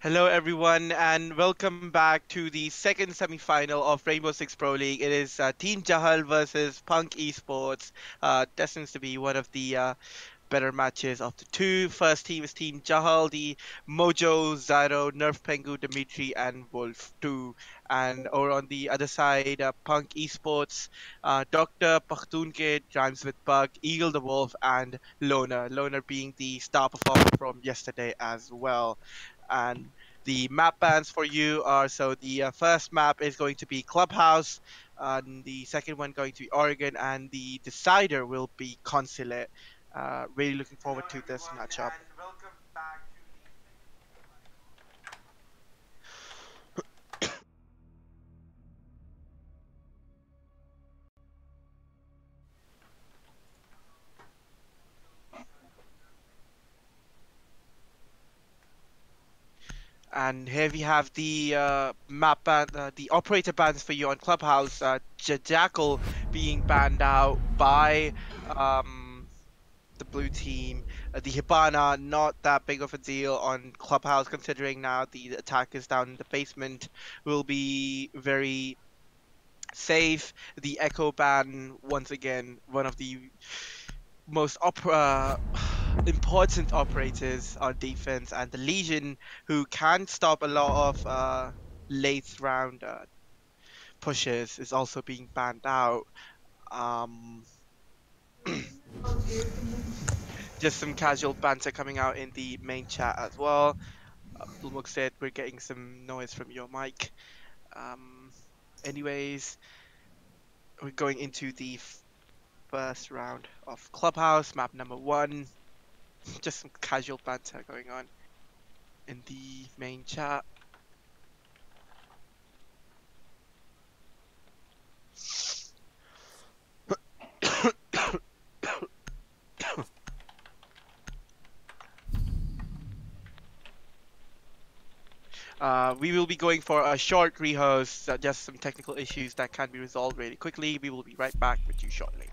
Hello, everyone, and welcome back to the second semi-final of Rainbow Six Pro League. It is Team Jahal versus Punk Esports. Destined to be one of the better matches of the two. First team is Team Jahal, the Mojo, Zyro, Nerf Pengu, Dimitri, and Wolf 2. And over on the other side, Punk Esports, Dr. Pakhtunke, Rhymes with Bug, Eagle the Wolf, and Loner. Loner being the star performer from yesterday as well. And the map bans for you are so the first map is going to be Clubhouse, and the second one going to be Oregon, and the decider will be Consulate. Really looking forward to this matchup. And here we have the map ban, the operator bans for you on Clubhouse. Jackal being banned out by the blue team. The Hibana, not that big of a deal on Clubhouse, considering now the attack is down in the basement. Will be very safe. The Echo ban, once again, one of the most important operators on defense, and the Legion, who can stop a lot of late round pushes, is also being banned out. Um, just some casual banter coming out in the main chat as well. Abdulmuk said we're getting some noise from your mic. Um, anyways, we're going into the first round of Clubhouse, map number one. Just some casual banter going on in the main chat. We will be going for a short rehearse, just some technical issues that can be resolved really quickly. We will be right back with you shortly.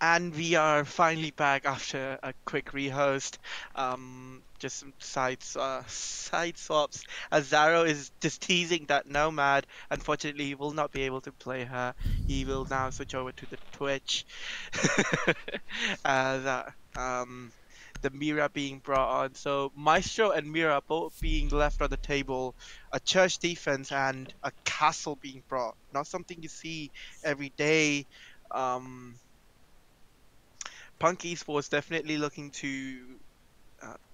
And we are finally back after a quick rehost. Just some side swaps. Azaro is just teasing that Nomad, unfortunately, he will not be able to play her. He will now switch over to the Twitch. As the Mira being brought on. So Maestro and Mira both being left on the table. A church defense and a castle being brought. Not something you see every day. Um, Punk Esports definitely looking to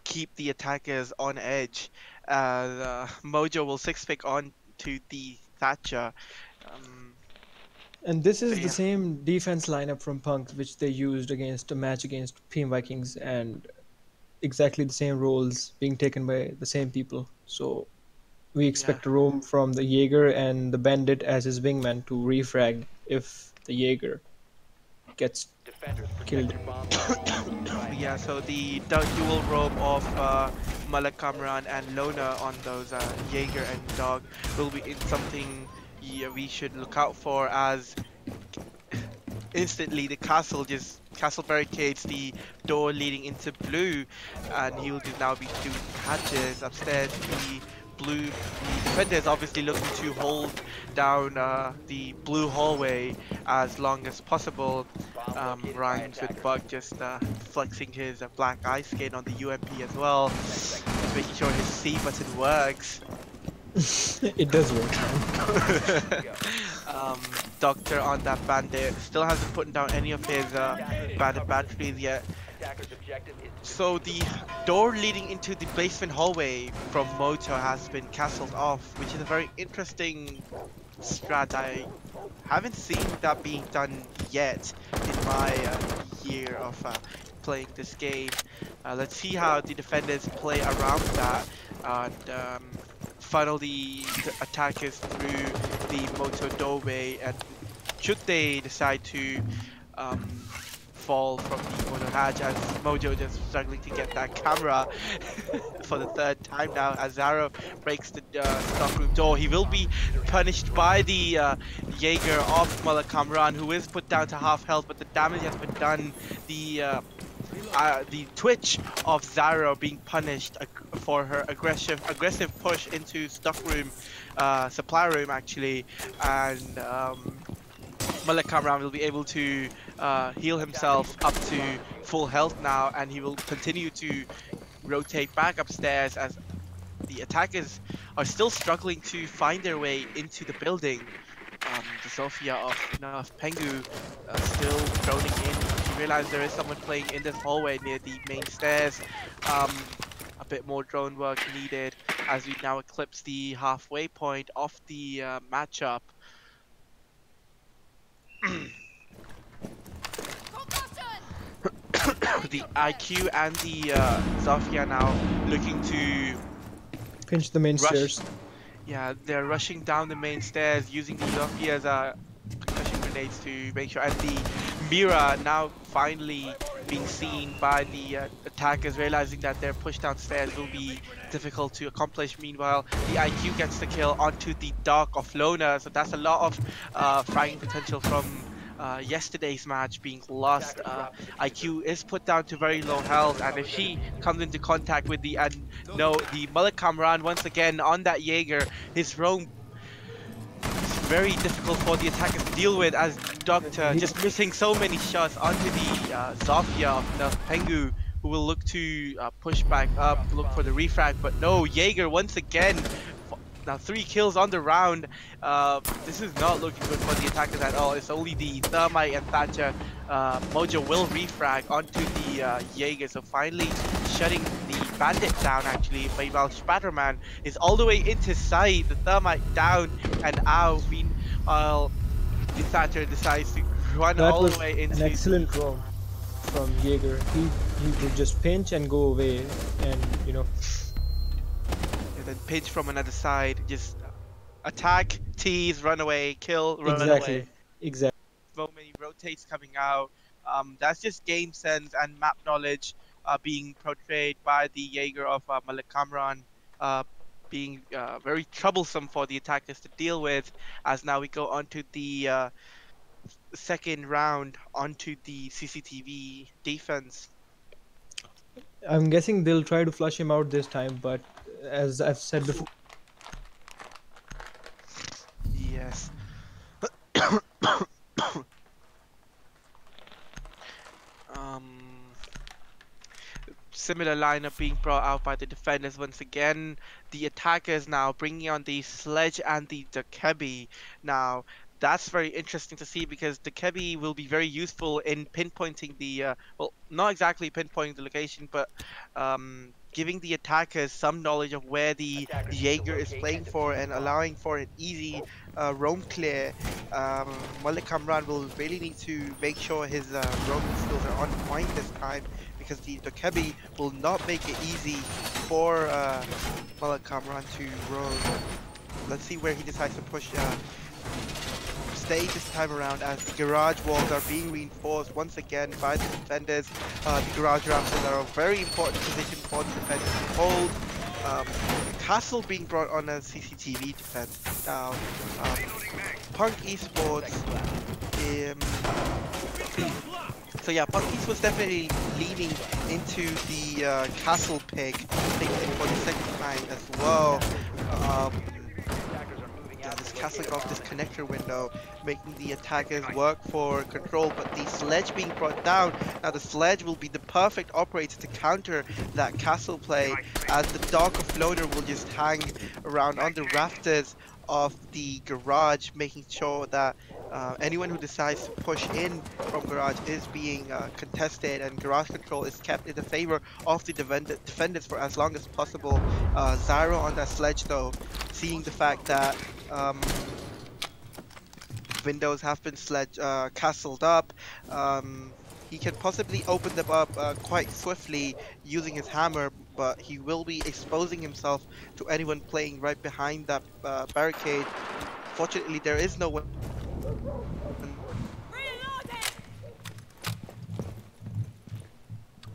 keep the attackers on edge. Mojo will six pick on to the Thatcher. Um, And this so is the yeah, same defense lineup from Punk which they used against a match against PM Vikings, and exactly the same roles being taken by the same people. So we yeah, expect a roam from the Jaeger and the Bandit as his wingman to refrag if the Jaeger gets killed. yeah. So the dual roam of Malak Kamran and Lona on those Jaeger and Dog will be in something, yeah, we should look out for, as instantly the castle barricades the door leading into blue, and he'll just now be doing patches upstairs. The defender is obviously looking to hold down the blue hallway as long as possible. Rhymes with Bug just flexing his black eye skin on the UMP as well, just making sure his C button works. It does work, man. um, Doctor on that bandit still hasn't put down any of his bandit batteries yet. So the door leading into the basement hallway from Moto has been castled off, which is a very interesting strat. I haven't seen that being done yet in my year of playing this game. Let's see how the defenders play around that and funnel the attackers through the Moto doorway. And should they decide to um, fall from the Moto hatch, as Mojo just struggling to get that camera for the third time now, as Zaro breaks the stockroom door. He will be punished by the Jaeger of Mullah Kamran, who is put down to half health, but the damage has been done. The Twitch of Zaro being punished for her aggressive push into stockroom, supply room actually, and Malak Kamran will be able to heal himself up to full health now, and he will continue to rotate back upstairs as the attackers are still struggling to find their way into the building. The Sophia of Pengu still droning in. She realized there is someone playing in this hallway near the main stairs. Um, a bit more drone work needed as we now eclipse the halfway point of the matchup. The IQ and the Zofia now looking to Pinch the main rush. stairs. Yeah, they're rushing down the main stairs using the Zofia's concussion grenades to make sure. And the Mira now finally being seen by the attackers, realizing that their push downstairs will be difficult to accomplish. Meanwhile, the IQ gets the kill onto the dock of Lona, so that's a lot of fragging potential from yesterday's match being lost. IQ is put down to very low health, and if she comes into contact with the the Mullah Kamran once again on that Jaeger, his roam is very difficult for the attackers to deal with, as Doctor He, just missing so many shots onto the Zofia of Pengu, who will look to push back up, look for the refrag, but no, Jaeger once again. Now 3 kills on the round. This is not looking good for the attackers at all. It's only the Thermite and Thatcher. Mojo will refrag onto the Jaeger, so finally shutting the Bandit down actually. Meanwhile, Spatterman is all the way into sight. The Thermite down and out. Meanwhile, the Thatcher decides to run that all the was way an into. excellent roam from Jaeger. He would just pinch and go away, and And then pinch from another side. Just attack, tease, run away, kill, run away. exactly, exactly. So many rotates coming out. That's just game sense and map knowledge being portrayed by the Jaeger of Malik Kamran, uh, being very troublesome for the attackers to deal with. As now we go on to the second round onto the CCTV defense. I'm guessing they'll try to flush him out this time, but as I've said before, Yes. um, Similar lineup being brought out by the defenders once again. The attackers now bringing on the Sledge and the Dekebi. Now, that's very interesting to see because Dekebi will be very useful in pinpointing the, well, not exactly pinpointing the location, but giving the attackers some knowledge of where the Jaeger is playing for and allowing for an easy roam clear. Malik Kamran will really need to make sure his roaming skills are on point this time because the Dokebi will not make it easy for Malak Kamran to roam. Let's see where he decides to push stay this time around as the garage walls are being reinforced once again by the defenders. The garage rafters are a very important position for the defenders to hold. Castle being brought on a CCTV defense. Now, Punk Esports so yeah, Bucky's was definitely leaning into the castle pick, taking it for the second time as well. Yeah, this castling off this connector window, making the attackers work for control, but the sledge being brought down. Now the sledge will be the perfect operator to counter that castle play, as the dog of Loader will just hang around on the rafters of the garage, making sure that anyone who decides to push in from garage is being contested, and garage control is kept in the favor of the defenders for as long as possible. Zyro on that sledge though, seeing the fact that windows have been castled up, he can possibly open them up quite swiftly using his hammer, but he will be exposing himself to anyone playing right behind that barricade. Fortunately, there is no one.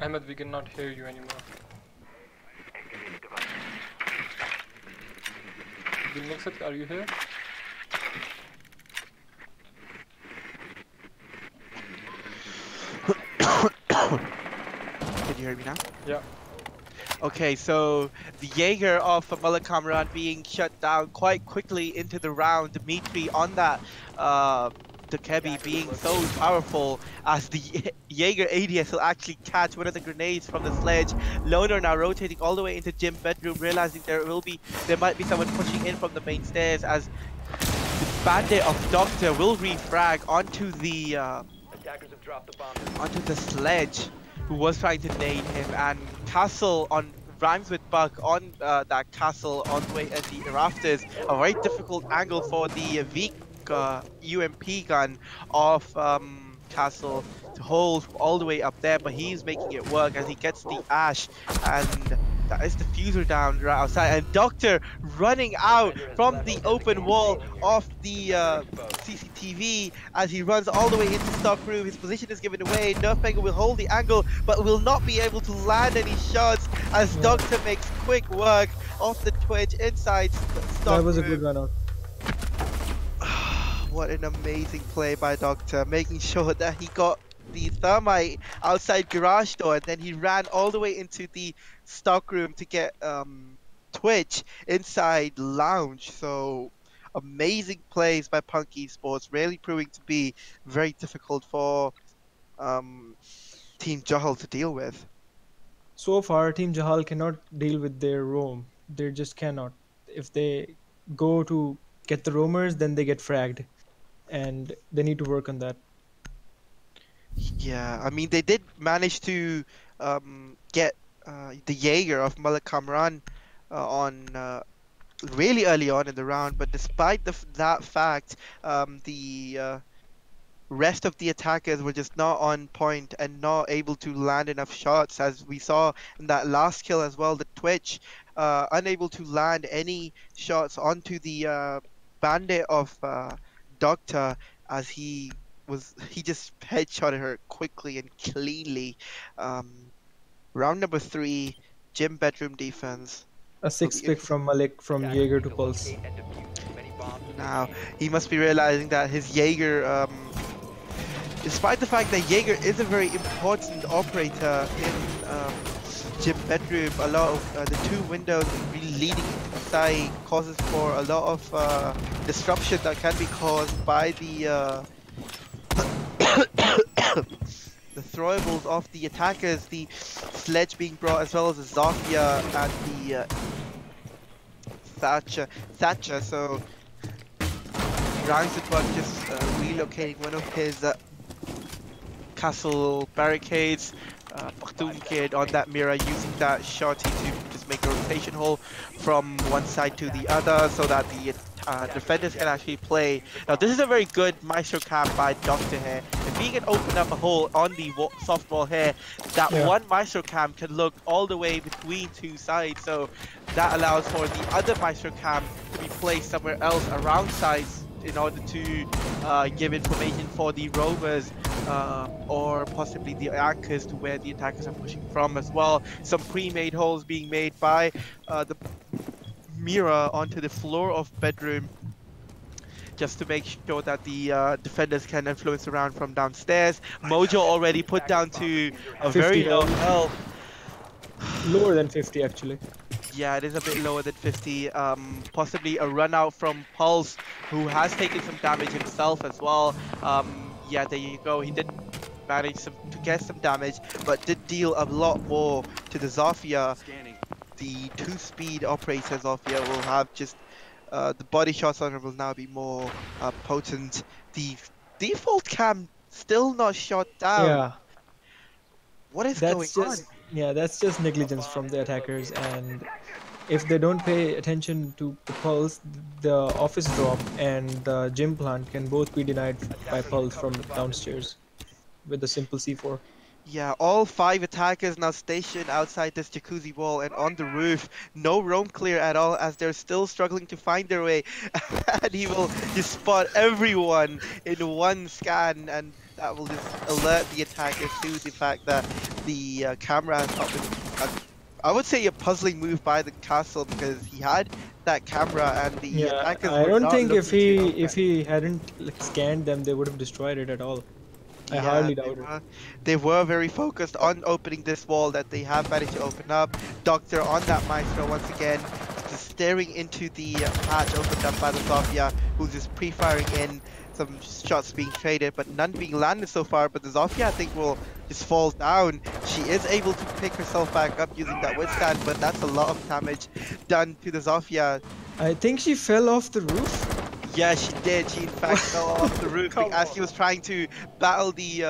Ahmed, we cannot hear you anymore. Dilmaksat, are you here? Can you hear me now? Yeah. Okay, so the Jaeger of Malak Kamran being shut down quite quickly into the round. Dimitri on that Dekebi being so powerful as the Jaeger ADS will actually catch one of the grenades from the sledge. Loner now rotating all the way into gym bedroom, realizing there might be someone pushing in from the main stairs as the bandit of Doctor will refrag onto the sledge who was trying to nade him, and Castle on rhymes with Buck on that castle on the way at the rafters. A very difficult angle for the Vic UMP gun of Castle to hold all the way up there, but he's making it work as he gets the Ash, and that is the fuser down right outside, and Doctor running out from the open wall of the CCTV as he runs all the way into stock room. His position is given away. Nerfbanger will hold the angle but will not be able to land any shots as Doctor makes quick work of the Twitch inside stock that was a room. good run out. What an amazing play by Doctor, making sure that he got the thermite outside garage door, and then he ran all the way into the stock room to get Twitch inside lounge. So amazing plays by Punk Esports, really proving to be very difficult for Team JAHAL to deal with. So far, Team Jahal cannot deal with their roam. They just cannot. If they go to get the roamers, then they get fragged, and they need to work on that. Yeah, I mean they did manage to get the Jaeger of Malak Kamran on really early on in the round, but despite that fact, the rest of the attackers were just not on point and not able to land enough shots, as we saw in that last kill as well. The Twitch unable to land any shots onto the bandit of Doctor, as he just headshotted her quickly and cleanly. Round number 3, gym bedroom defense. A six pick from Malik from Jaeger to Pulse. Now he must be realizing that his Jaeger despite the fact that Jaeger is a very important operator in gym bedroom, a lot of the two windows really leading inside causes for a lot of disruption that can be caused by the throwables of the attackers, the sledge being brought, as well as the Zofia and the Thatcher. So Reisenberg just relocating one of his castle barricades. Bakhtoon Kid on that mirror using that shotty to just make a rotation hole from one side to the other so that the defenders can actually play. Now this is a very good Maestro cam by Doctor here. If he can open up a hole on the soft wall here, that Yeah. one Maestro cam can look all the way between two sides. So that allows for the other Maestro cam to be placed somewhere else around sides in order to give information for the rovers or possibly the anchors to where the attackers are pushing from as well. Some pre-made holes being made by the mirror onto the floor of bedroom just to make sure that the defenders can influence around from downstairs. Mojo already put down to a 50 very low health. health. Lower than 50 actually. Yeah, it is a bit lower than 50. Possibly a run out from Pulse, who has taken some damage himself as well. Yeah, there you go. He did manage to get some damage, but did deal a lot more to the Zofia. The two-speed operator Zofia will have just the body shots on her will now be more potent. The default cam still not shot down. Yeah. What is going That's on? just yeah, that's just negligence from the attackers, and if they don't pay attention to the pulse, the office drop and the gym plant can both be denied by pulse from downstairs with a simple C4. Yeah, all 5 attackers now stationed outside this jacuzzi wall and on the roof. No roam clear at all as they're still struggling to find their way. And he will just spot everyone in one scan, and that will just alert the attackers to the fact that the camera has not been, I would say, a puzzling move by the castle, because he had that camera and the Yeah, attackers I were don't not think looking to open. if he hadn't like, scanned them, they would have destroyed it at all. I Yeah, hardly doubt it. they were very focused on opening this wall that they have managed to open up. Doctor on that Maestro once again, just staring into the hatch opened up by the Zofia, who's just pre-firing in. Some shots being traded, but none being landed so far. But the Zofia, I think, will just fall down. She is able to pick herself back up using that withstand, but that's a lot of damage done to the Zofia. I think she fell off the roof. Yeah, she did. She in fact fell off the roof Come as she was trying to battle the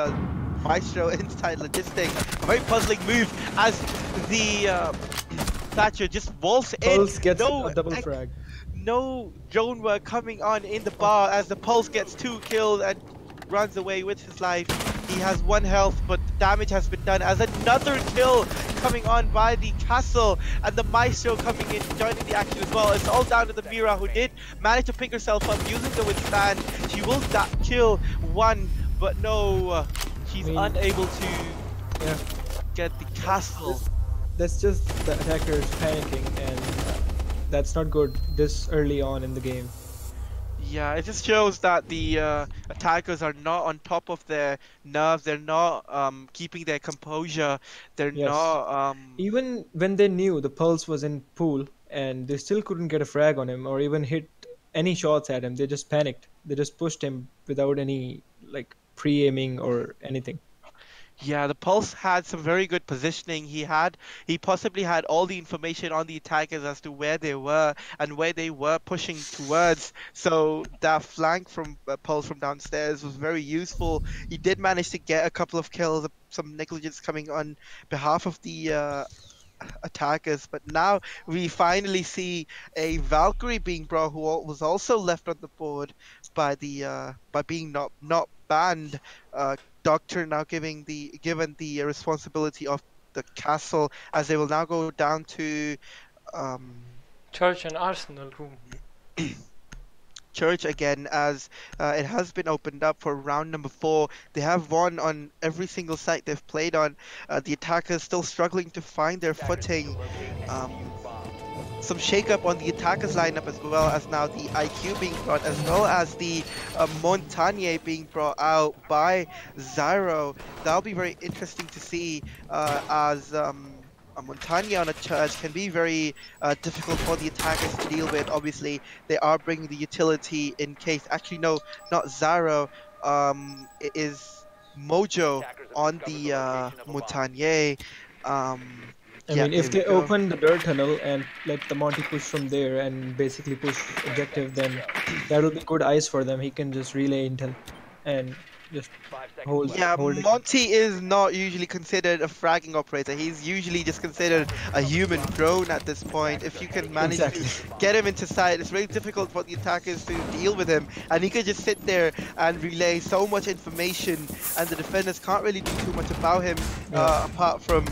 Maestro inside logistics. A very puzzling move as the Thatcher just vaults in. Pulse gets No, a double frag. no drone work coming on in the bar as the Pulse gets 2 kills and runs away with his life. He has 1 health, but the damage has been done as another kill coming on by the castle, and the Maestro coming in, joining the action as well. It's all down to the Mira, who did manage to pick herself up using the withstand. She will kill 1, but no, she's unable to Yeah, get the castle. that's just the attackers panicking, and that's not good this early on in the game. Yeah, it just shows that the attackers are not on top of their nerves. They're not keeping their composure. They're Yes. not Even when they knew the pulse was in pool and they still couldn't get a frag on him or even hit any shots at him, they just panicked. They just pushed him without any like pre-aiming or anything. Yeah, the Pulse had some very good positioning. He possibly had all the information on the attackers as to where they were and where they were pushing towards. So that flank from Pulse from downstairs was very useful. He did manage to get a couple of kills, some negligence coming on behalf of the attackers, but now we finally see a Valkyrie being brought, who was also left on the board by the by being not banned. Doctor now given the responsibility of the castle, as they will now go down to um, Church and Arsenal room. church again, as it has been opened up for round number 4. They have won on every single site they've played on. The attackers still struggling to find their footing. Um, some shakeup on the attackers lineup as well, as now the IQ being brought, as well as the Montagne being brought out by Zyro. That'll be very interesting to see, as a Montagne on a charge can be very difficult for the attackers to deal with. Obviously, they are bringing the utility in case. Actually, no, not Zyro. It is Mojo on the Montagne. Um, I yeah, mean, there if we they go. open the dirt tunnel and let the Monty push from there and basically push objective, then that'll be good eyes for them. He can just relay intel and just Yeah, hold it. Monty is not usually considered a fragging operator. He's usually just considered a human drone at this point. If you can manage to Exactly. get him into sight, it's very difficult for the attackers to deal with him. And he could just sit there and relay so much information, and the defenders can't really do too much about him, Yeah. apart from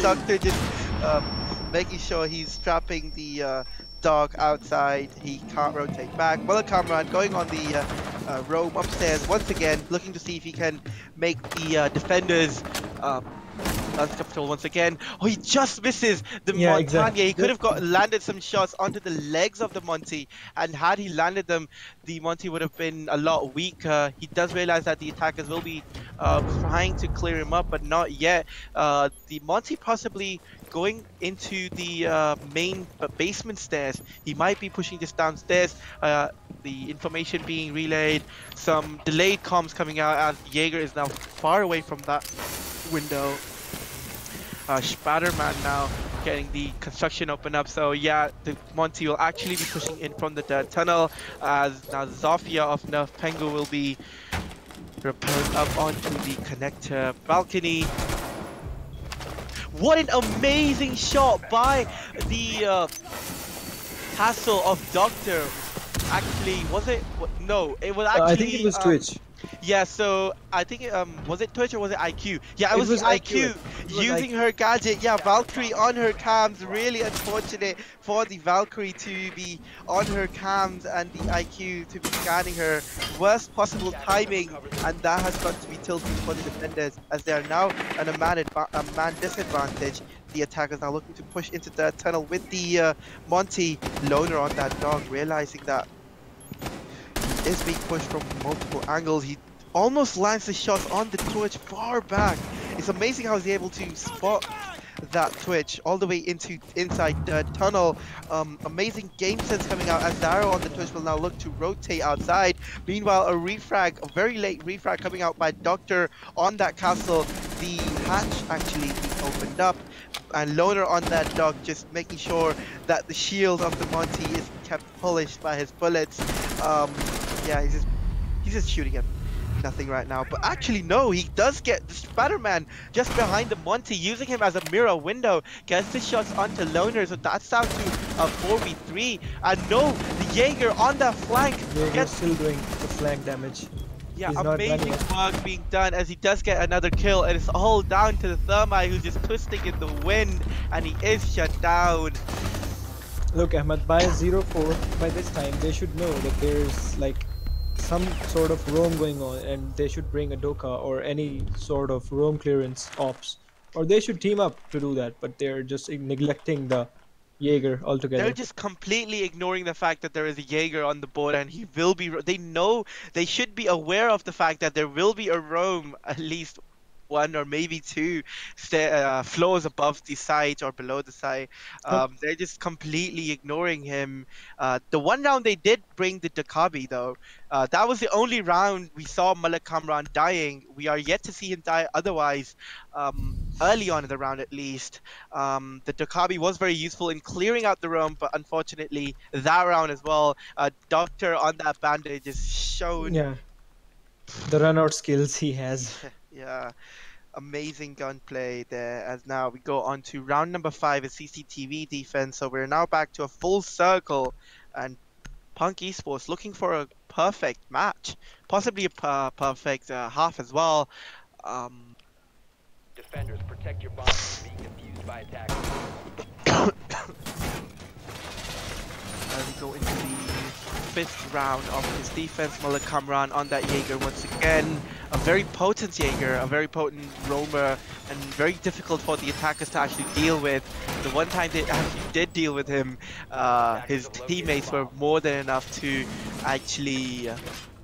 Doctor just um, making sure he's trapping the dog outside. He can't rotate back. Mullah Kamran going on the roam upstairs once again, looking to see if he can make the defenders uncomfortable once again. Oh, he just misses the Yeah, Montagne. exactly. He could have got landed some shots onto the legs of the Monty, and had he landed them, the Monty would have been a lot weaker. He does realize that the attackers will be trying to clear him up, but not yet. The Monty possibly going into the main basement stairs. He might be pushing this downstairs. The information being relayed, some delayed comms coming out as Jaeger is now far away from that window. Spatterman now getting the construction open up. So yeah, the Monty will actually be pushing in from the dirt tunnel, as now Zofia of Nerf Pengu will be repelled up onto the connector balcony. What an amazing shot by the castle of Doctor. Actually, was it? No, it was I think it actually was Twitch. yeah, so I think was it Twitch or was it IQ? Yeah, it It was was the IQ IQ. It was using IQ. her gadget. Yeah, Valkyrie on her cams. Really unfortunate for the Valkyrie to be on her cams and the IQ to be scanning her. Worst possible timing, and that has got to be tilting for the defenders, as they are now at a man disadvantage. The attackers now looking to push into the tunnel with the Monty loner on that dog, realizing that is being pushed from multiple angles. He almost lands the shots on the Twitch far back. It's amazing how he's able to spot that Twitch all the way inside the tunnel. Amazing game sense coming out, as Zaro on the Twitch will now look to rotate outside. Meanwhile, a very late refrag coming out by Doctor on that castle. The hatch actually being opened up, and Loner on that dog just making sure that the shield of the Monty is kept polished by his bullets. Yeah, he's just shooting at nothing right now. But actually, no, he does get the Spider-Man just behind the Monty, using him as a mirror window. Gets the shots onto Loner, so that's down to a 4v3. And no, the Jaeger on that flank Jaeger's gets, still doing the flank damage. yeah, He's not done amazing yet. work being done, as he does get another kill, and it's all down to the Thermite, who's just twisting in the wind, and he is shut down. Look, Ahmed, by 0-4, by this time, they should know that there's like some sort of roam going on, and they should bring a Doka or any sort of roam clearance ops. Or they should team up to do that, but they're just neglecting the Jaeger They're altogether. just completely ignoring the fact that there is a Jaeger on the board, and he will be. They know, they should be aware of the fact that there will be a roam at least one or maybe two floors above the site or below the site. They're just completely ignoring him. The one round they did bring the Dakabi though. That was the only round we saw Malak Kamran dying. We are yet to see him die otherwise. Early on in the round at least. The Dakabi was very useful in clearing out the room, but unfortunately that round as well, Doctor on that bandage is shown. Yeah, the run out skills he has. Yeah, amazing gunplay there. As now we go on to round number 5 is CCTV defense. So we're now back to a full circle, and Punk Esports looking for a perfect match, possibly a perfect half as well. Defenders, protect your bombs from being defused by attackers. As we go into the 5th round of his defense, Mullah Kamran on that Jaeger once again. a very potent Jaeger, a very potent roamer, and very difficult for the attackers to actually deal with. The one time they actually did deal with him, his teammates were more than enough to actually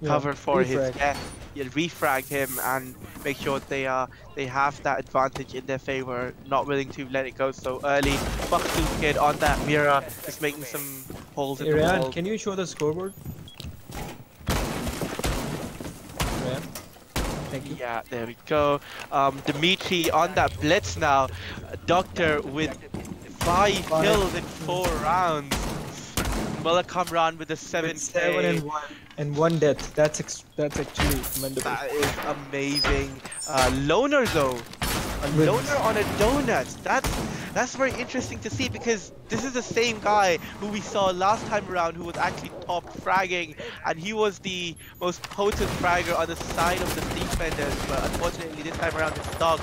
Yeah, cover for his refrag. death, yeah, refrag him, and make sure they have that advantage in their favor, not willing to let it go so early. Bakhtu kid on that mirror, just making some holes in Hey, the Ryan, wall. can you show the scoreboard? Ryan, thank you. Yeah, there we go. Dimitri on that blitz now. Doctor with 5 kills in 4 rounds. Mullah Kamran with a With 7 7K. and one death. That's actually commendable. That is amazing. Loner though. A Wins. loner on a donut. That's very interesting to see because this is the same guy who we saw last time around who was actually top fragging, and he was the most potent fragger on the side of the defenders, but unfortunately this time around his dog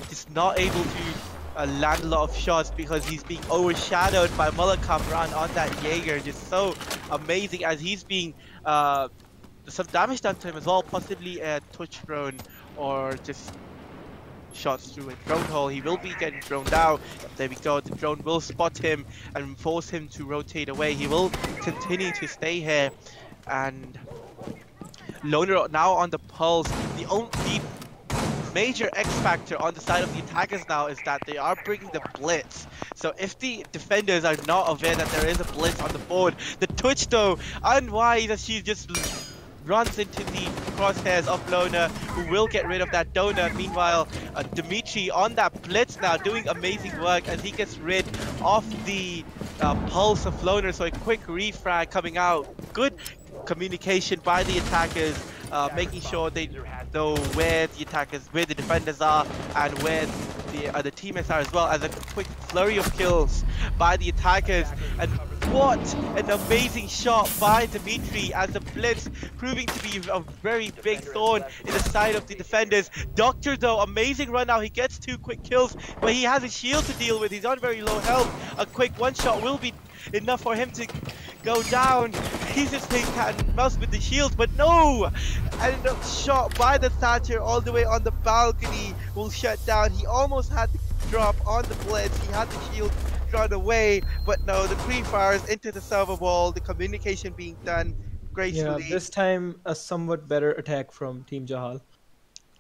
is not able to land a lot of shots because he's being overshadowed by Mullah Kamran on that Jaeger. Just so amazing as he's being some damage done to him as well, possibly a touch drone or just shots through a drone hole. He will be getting droned out. There we go. The drone will spot him and force him to rotate away. He will continue to stay here. And Loner now on the pulse. The major X factor on the side of the attackers now is that they are bringing the blitz. So if the defenders are not aware that there is a blitz on the board, the touch though, unwise as she just runs into the crosshairs of Loner, who will get rid of that donut. Meanwhile, Dimitri on that blitz now doing amazing work as he gets rid of the pulse of Loner. So a quick refrag coming out. Good communication by the attackers, making sure they know where the defenders are and where the other teammates are as well, as a quick flurry of kills by the attackers. And what an amazing shot by Dimitri as the blitz proving to be a very big thorn in the side of the defenders. Doctor though, amazing run now. He gets 2 quick kills, but he has a shield to deal with. He's on very low health. A quick one shot will be enough for him to go down. He's just playing cat and mouse with the shield, but no! Ended up shot by the Thatcher all the way on the balcony. Will shut down. He almost had the drop on the blitz. He had the shield drawn away, but no, the pre-fires into the server wall, the communication being done Yeah, gracefully. this time a somewhat better attack from Team Jahal.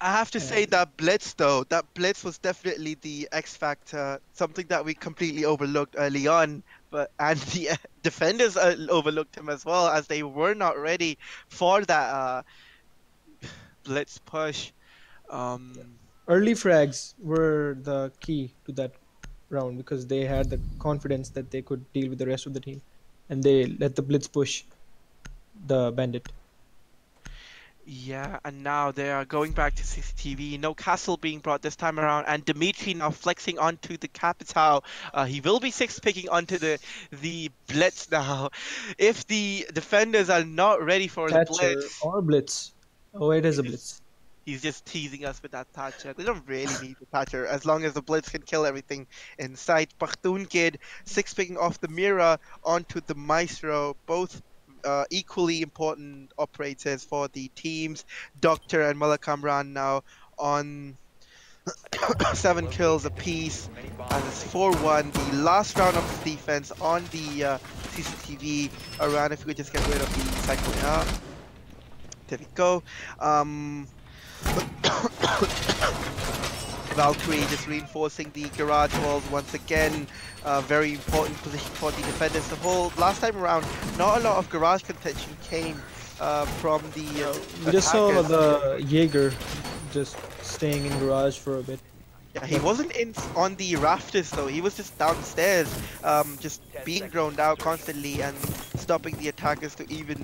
I have to say that blitz though, that blitz was definitely the X factor, something that we completely overlooked early on. And the defenders overlooked him as well, as they were not ready for that blitz push. Early frags were the key to that round because they had the confidence that they could deal with the rest of the team, and they let the blitz push the bandit. Yeah, and now they are going back to CCTV. No castle being brought this time around, and Dimitri now flexing onto the capital. He will be 6-picking onto the blitz now. If the defenders are not ready for the Thatcher blitz, or blitz. Oh, it is a blitz. he's just teasing us with that Thatcher. They don't really need the Thatcher as long as the blitz can kill everything in sight. Pakhtun Kid 6-picking off the Mira onto the Maestro, both equally important operators for the teams. Doctor and Mullah Kamran now on 7 kills apiece, and it's 4-1. The last round of the defense on the CCTV around. If we could just get rid of the cycle out. There we go. Valkyrie just reinforcing the garage walls once again. Very important position for the defenders to hold. Last time around, not a lot of garage contention came from the We just saw attackers. the Jaeger just staying in garage for a bit. Yeah, he wasn't in on the rafters though. He was just downstairs, just being droned out constantly and stopping the attackers to even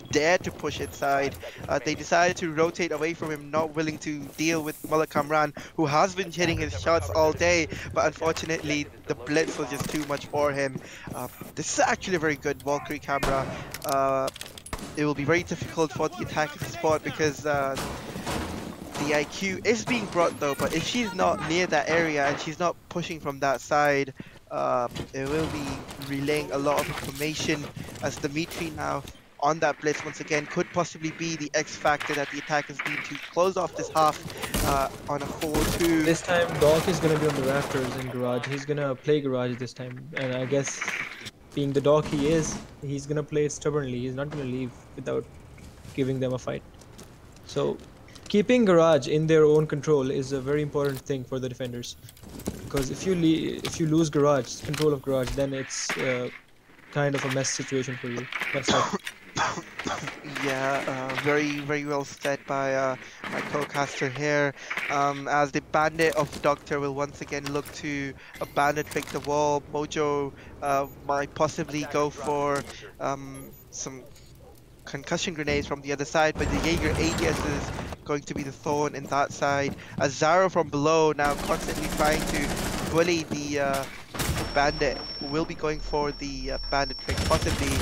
dare to push inside. They decided to rotate away from him, not willing to deal with Mullah Kamran, who has been hitting his shots all day, but unfortunately the blitz was just too much for him. This is actually a very good Valkyrie camera. It will be very difficult for the attackers to spot because the IQ is being brought though, but if she's not near that area and she's not pushing from that side, it will be relaying a lot of information as Dimitri now on that blitz once again could possibly be the X factor that the attackers need to close off this half on a 4-2. This time, Doc is gonna be on the rafters in garage. He's gonna play garage this time, and I guess, being the Doc he is, he's gonna play it stubbornly. He's not gonna leave without giving them a fight. So, keeping garage in their own control is a very important thing for the defenders. Because if you lose garage, control of garage, then it's kind of a mess situation for you. That's how. Yeah, very, very well said by my co-caster here. As the bandit of Doctor will once again look to bandit pick the wall. Mojo might possibly go for some concussion grenades from the other side, but the Jaeger ADS is going to be the thorn in that side. As Zaro from below now constantly trying to bully the bandit, who will be going for the bandit trick possibly.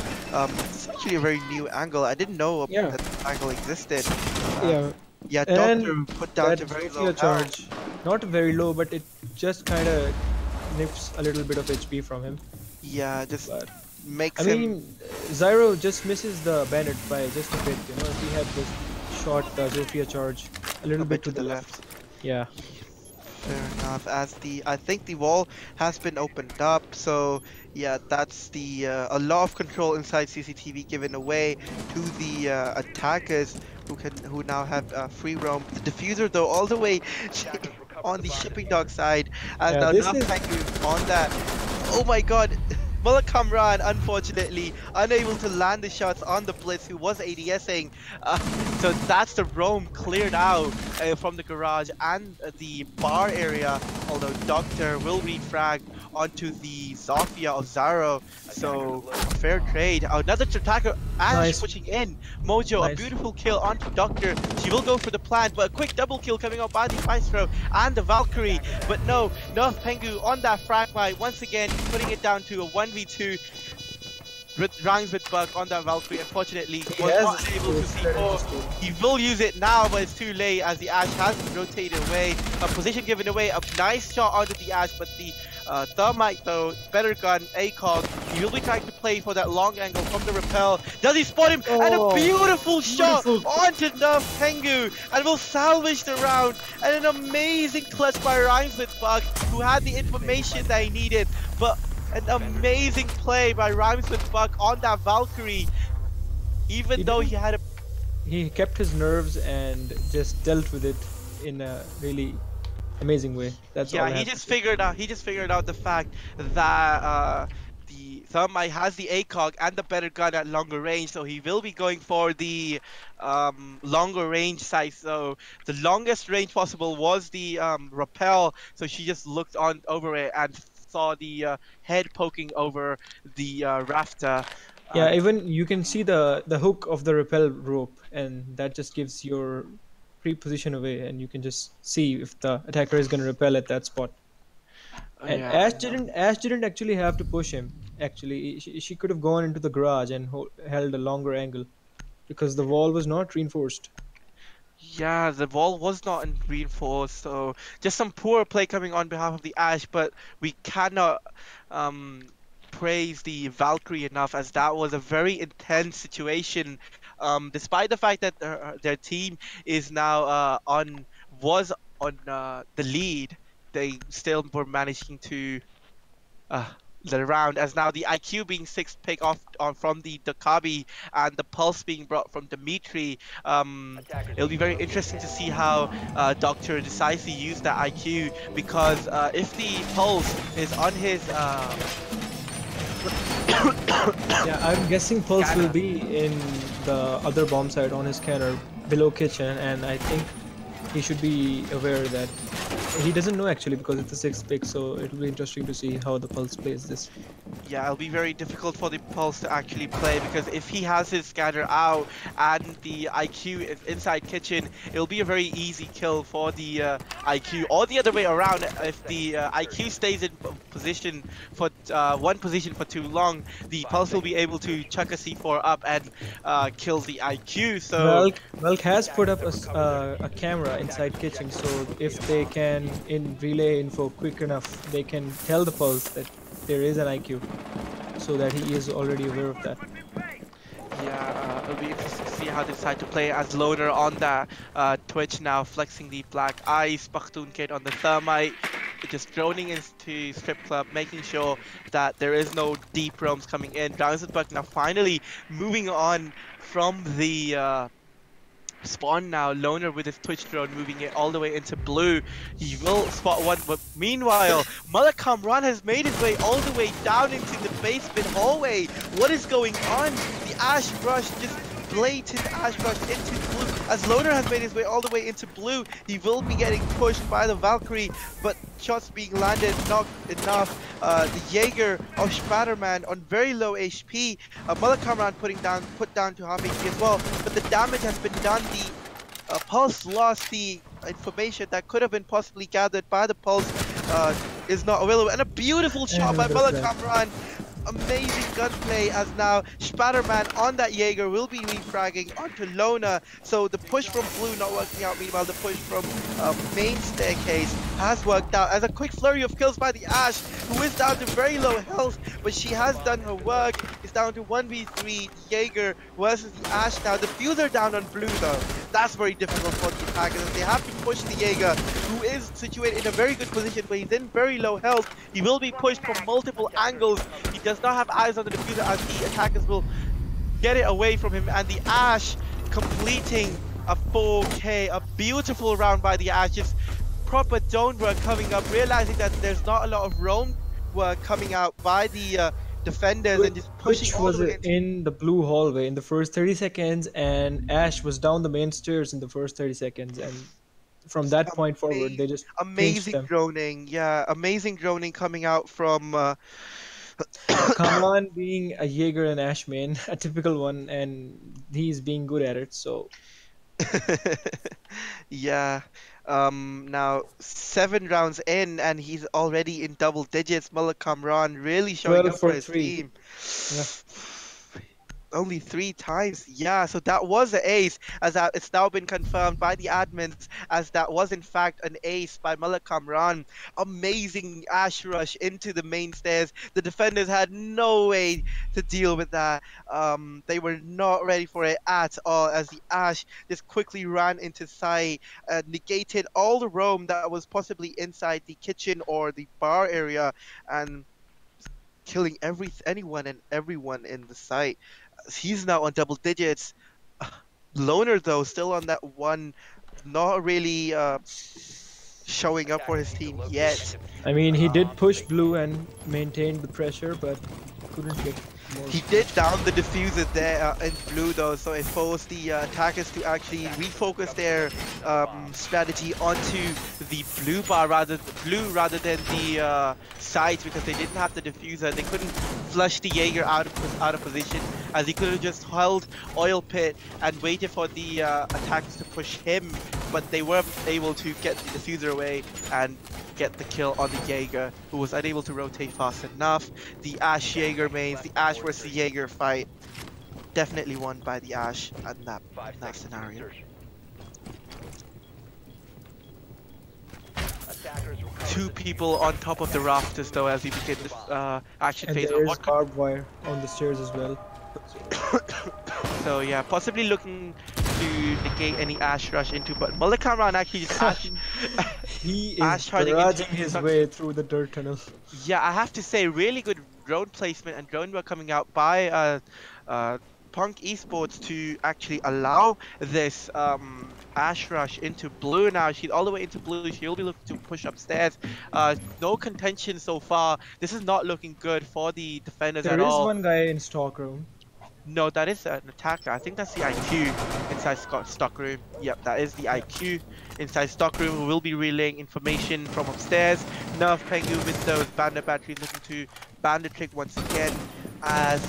It's actually a very new angle. I didn't know Yeah. that this angle existed. Yeah. Yeah, And Doctor put down that to very Zofia low charge, not very low, but it just kind of nips a little bit of HP from him. Yeah, just But makes I him. mean, Zyro just misses the bandit by just a bit. You know, if he had just shot the Zofia charge a little A bit to the left. Yeah. Fair enough. As I think the wall has been opened up, so yeah, that's the a lot of control inside CCTV given away to the attackers who now have free roam. The diffuser though all the way on the shipping dock side, as Yeah, now this enough is- Pengu on that. Oh my God. Mullah Kamran, unfortunately, unable to land the shots on the Blitz, who was ADSing. So that's the roam cleared out from the garage and the bar area. Although Doctor will refrag onto the Zofia of Zaro. So fair trade. Another attacker, Ash Nice. pushing in. Mojo, a Nice. beautiful kill onto Doctor. She will go for the plant, but a quick double kill coming out by the Maestro and the Valkyrie. But no, Nerf Pengu on that frag fight. Once again, putting it down to a 1v2 with Rhymes with Bug on that Valkyrie. Unfortunately, He was has not able to C4. He will use it now, but it's too late as the Ash has rotated away. A position given away. A nice shot onto the Ash, but the Thermite though, better gun, ACOG. He will be trying to play for that long angle from the rappel. Does he spot him? And a Oh, beautiful shot beautiful. onto Nerf Pengu, and will salvage the round. And an amazing clutch by Rhymes with Bug, who had the information that he needed. But an amazing play by Rhymes with Bug on that Valkyrie, even He though didn't- he had a He kept his nerves and just dealt with it in a really amazing way. That's all. yeah, I he have to just say. figured out the fact that the Thermite has the ACOG and the better gun at longer range, so he will be going for the longer range side. So the longest range possible was the rappel, so she just looked on over it and saw the head poking over the rafter. Yeah, even you can see the hook of the rappel rope, and that just gives your pre-position away, and you can just see if the attacker is going to repel at that spot. And Yeah, Ash didn't actually have to push him. Actually, she could have gone into the garage and held a longer angle because the wall was not reinforced. Yeah, the wall was not reinforced, so just some poor play coming on behalf of the Ash, but we cannot praise the Valkyrie enough, as that was a very intense situation. Despite the fact that their team is now was on the lead, they still were managing to the round, as now the IQ being sixth pick off from the Dakabi and the Pulse being brought from Dimitri. It'll be very interesting to see how Doctor decides to use that IQ, because if the Pulse is on his Yeah, I'm guessing Pulse will Scanner. be in the other bomb site on his scanner below kitchen, and I think he should be aware that he doesn't know actually because it's the sixth pick, so it'll be interesting to see how the Pulse plays this. Yeah, it'll be very difficult for the Pulse to actually play, because if he has his scanner out and the IQ is inside kitchen, it'll be a very easy kill for the IQ, or the other way around. If the IQ stays in position for one position for too long, the Pulse will be able to chuck a C4 up and kill the IQ. So Valk has put up a camera inside kitchen, so if they can in relay info quick enough, they can tell the Pulse that there is an IQ, so that he is already aware of that. yeah, how they decide to play as Loner on that Twitch now, flexing the black eyes, Pakhtun Kid on the Thermite, just droning into Strip Club, making sure that there is no deep roams coming in. Drownsburg now finally moving on from the Spawn now, Loner with his Twitch drone moving it all the way into blue. He will spot one, but meanwhile, Malak Kamran has made his way all the way down into the basement hallway. What is going on? The Ash Rush, just blatant Ash Rush into blue. As Loner has made his way all the way into blue, he will be getting pushed by the Valkyrie, but shots being landed, not enough. The Jaeger of Spider-Man on very low HP. Malak Kamran put down to half HP as well, but the damage has been done. The Pulse lost the information that could have been possibly gathered by the Pulse is not available. And a beautiful shot by Malak Kamran. Amazing gunplay as now Spider-Man on that Jaeger will be refragging onto Lona. So the push from blue not working out. Meanwhile, the push from main staircase has worked out as a quick flurry of kills by the Ash, who is down to very low health, but she has done her work. It's down to 1v3 Jaeger versus the Ash now. The Fuser down on blue though. That's very difficult for the attackers as they have to push the Jaeger, who is situated in a very good position, but he's in very low health. He will be pushed from multiple angles. He does not have eyes on the diffuser as the attackers will get it away from him, and the Ash completing a 4K, a beautiful round by the Ash. Just proper zone work coming up, realizing that there's not a lot of roam work coming out by the defenders, and just pushing Twitch all was the way into in the blue hallway in the first 30 seconds, and Ash was down the main stairs in the first 30 seconds, and from that point forward, they just pinched amazing them. droning. Yeah, amazing droning coming out from Kamran being a Jaeger and Ash main, a typical one, and he's being good at it, so yeah. Now 7 rounds in and he's already in double digits. Malak Kamran really showing 12 up for for his 3. team. Yeah. Only 3 times. Yeah, so that was an ace, as it's now been confirmed by the admins as that was in fact an ace by Malak Kamran. Amazing Ash rush into the main stairs. The defenders had no way to deal with that. They were not ready for it at all, as the Ash just quickly ran into sight, negated all the roam that was possibly inside the kitchen or the bar area, and killing anyone and everyone in the site. He's now on double digits. Loner though, still on that one, not really showing up for his team yet. I mean, he did push blue and maintained the pressure, but couldn't get more. He did down the diffuser there in blue though, so it forced the attackers to actually refocus their strategy onto the blue bar rather than the sides, because they didn't have the diffuser. They couldn't flush the Jaeger out of position, as he could have just held oil pit and waited for the attackers to push him, but they weren't able to get the diffuser away and get the kill on the Jaeger, who was unable to rotate fast enough. The Ash Jaeger mains, the Ash versus Jaeger fight, definitely won by the Ash in that scenario. 2 people on top of the rafters though, as we begin the action And phase. there's barbed wire on the stairs as well. So yeah, possibly looking to negate any Ash rush into, but Malak Kamran actually just He Ash is charging barraging into his such- way through the dirt tunnel. Yeah, I have to say, really good drone placement and drone work coming out by Punk Esports to actually allow this Ash rush into blue. Now she's all the way into blue. She'll be looking to push upstairs. No contention so far. This is not looking good for the defenders There at is all. one guy in stockroom. No, that is an attacker. I think that's the IQ inside stockroom. Yep, that is the IQ inside stockroom, who will be relaying information from upstairs. Nerf Pengu with those bandit batteries, looking to bandit trick once again, as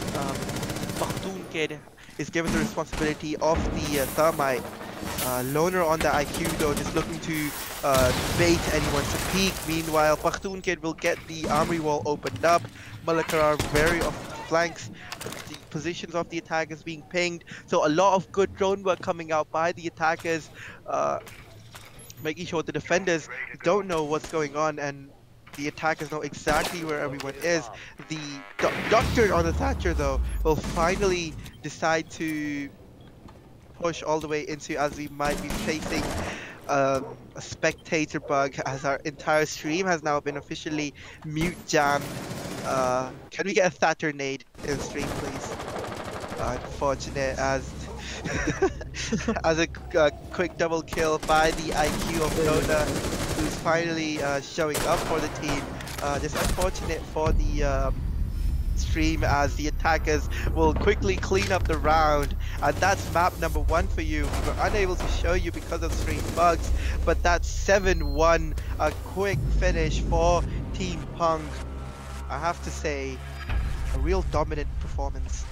Pakhtun Kid is given the responsibility of the thermite. Loner on the IQ though, just looking to bait anyone to peek. Meanwhile, Pakhtun Kid will get the armory wall opened up. Malakar very off the flanks. The positions of the attackers being pinged. So a lot of good drone work coming out by the attackers, making sure the defenders don't know what's going on, and the attackers know exactly where everyone is. The doctor on the Thatcher though will finally decide to push all the way into, as we might be facing a spectator bug, as our entire stream has now been officially mute jammed. Can we get a Saturn in stream, please? Unfortunate, as as a quick double kill by the IQ of Nona, who's finally showing up for the team. Just unfortunate for the stream, as the attackers will quickly clean up the round, and that's map number 1 for you. We were unable to show you because of stream bugs, but that's 7-1, a quick finish for Team Punk. I have to say, a real dominant performance.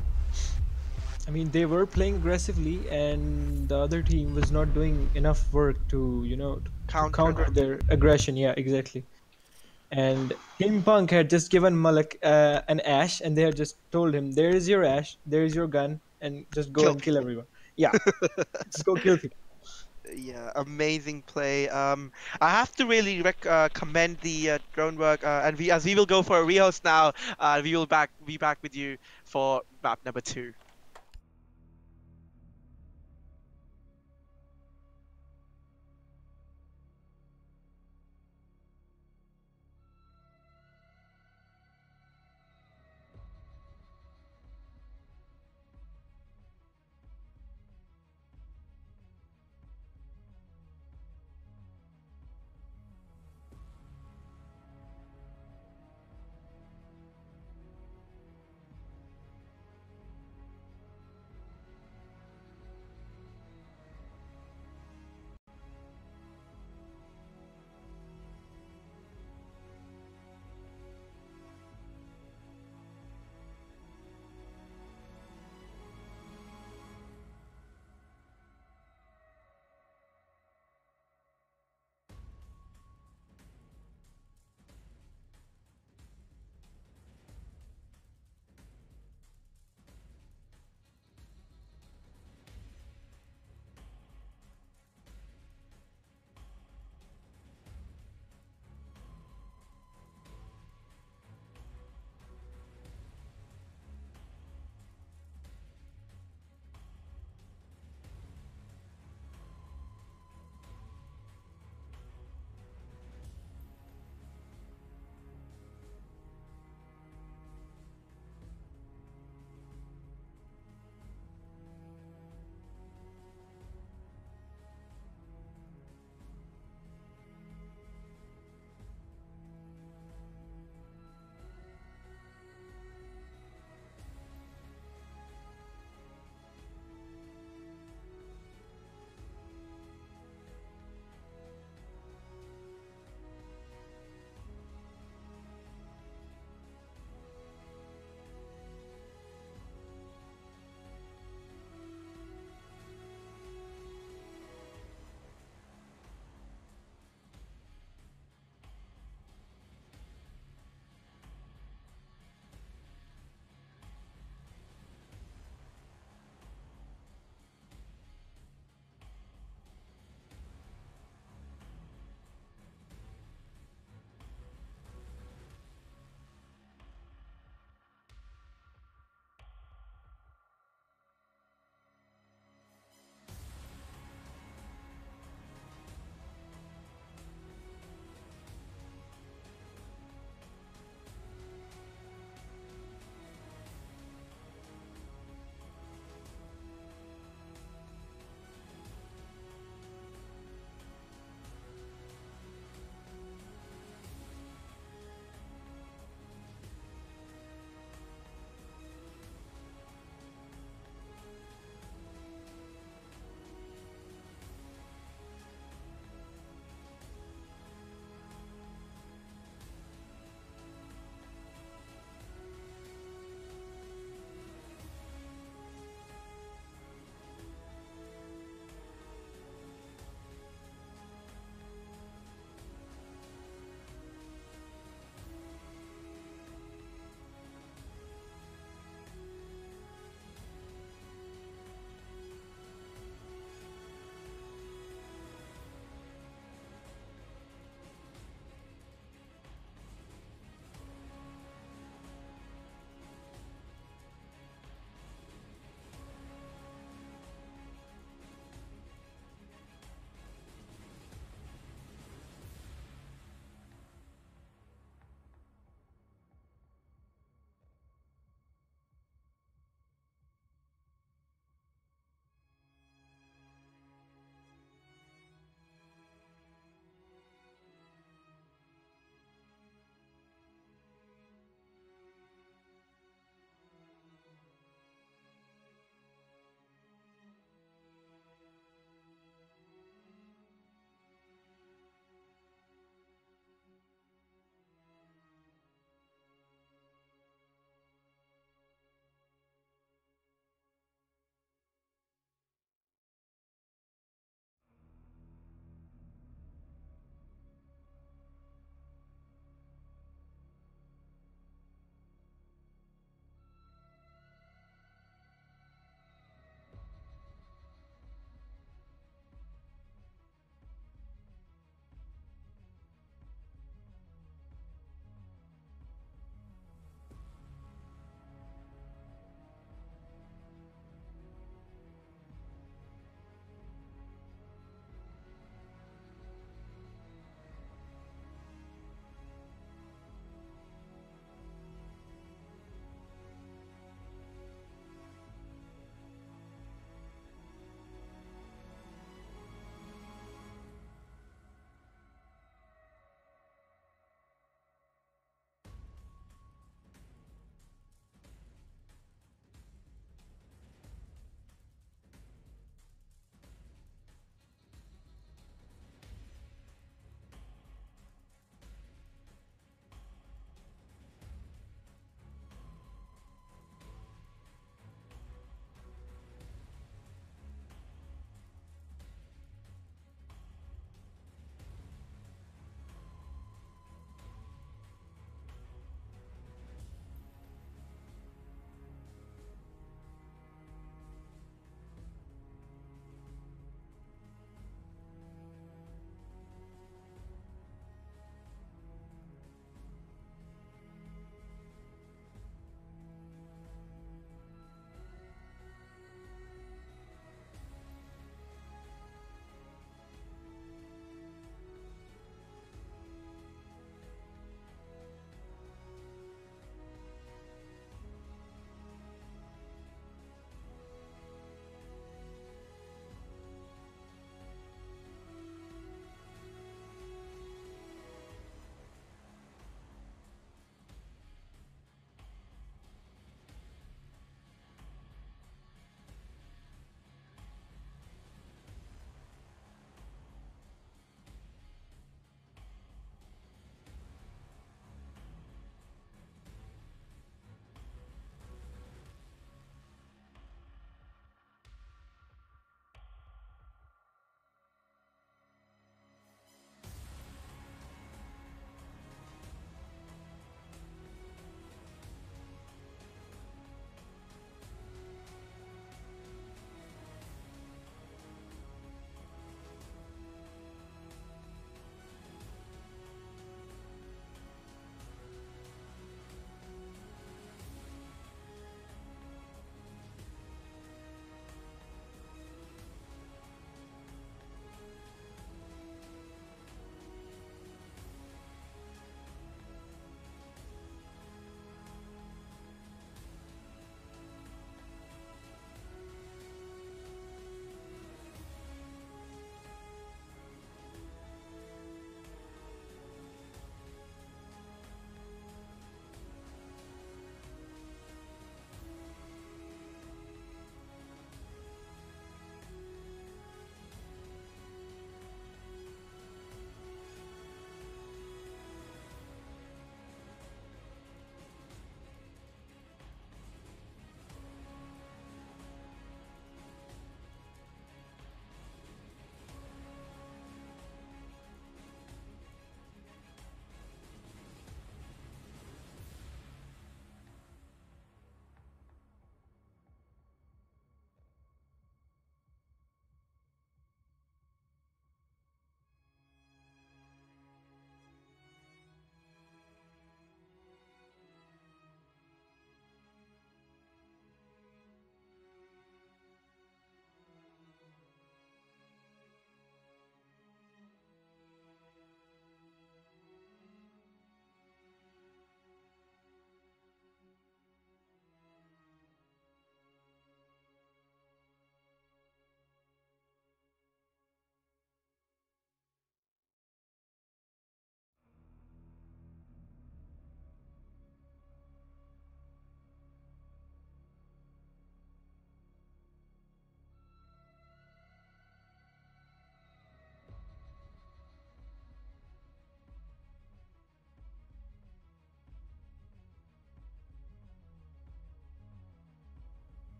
I mean, they were playing aggressively, and the other team was not doing enough work to, to Counter. counter their aggression. Yeah, exactly. And Team Punk had just given Malik an ash, and they had just told him, "There is your ash, there is your gun, and just go Kill and kill people. everyone." Yeah, just go kill people. Yeah, amazing play. I have to really commend the drone work, and as we will go for a rehost now, we will be back with you for map number 2.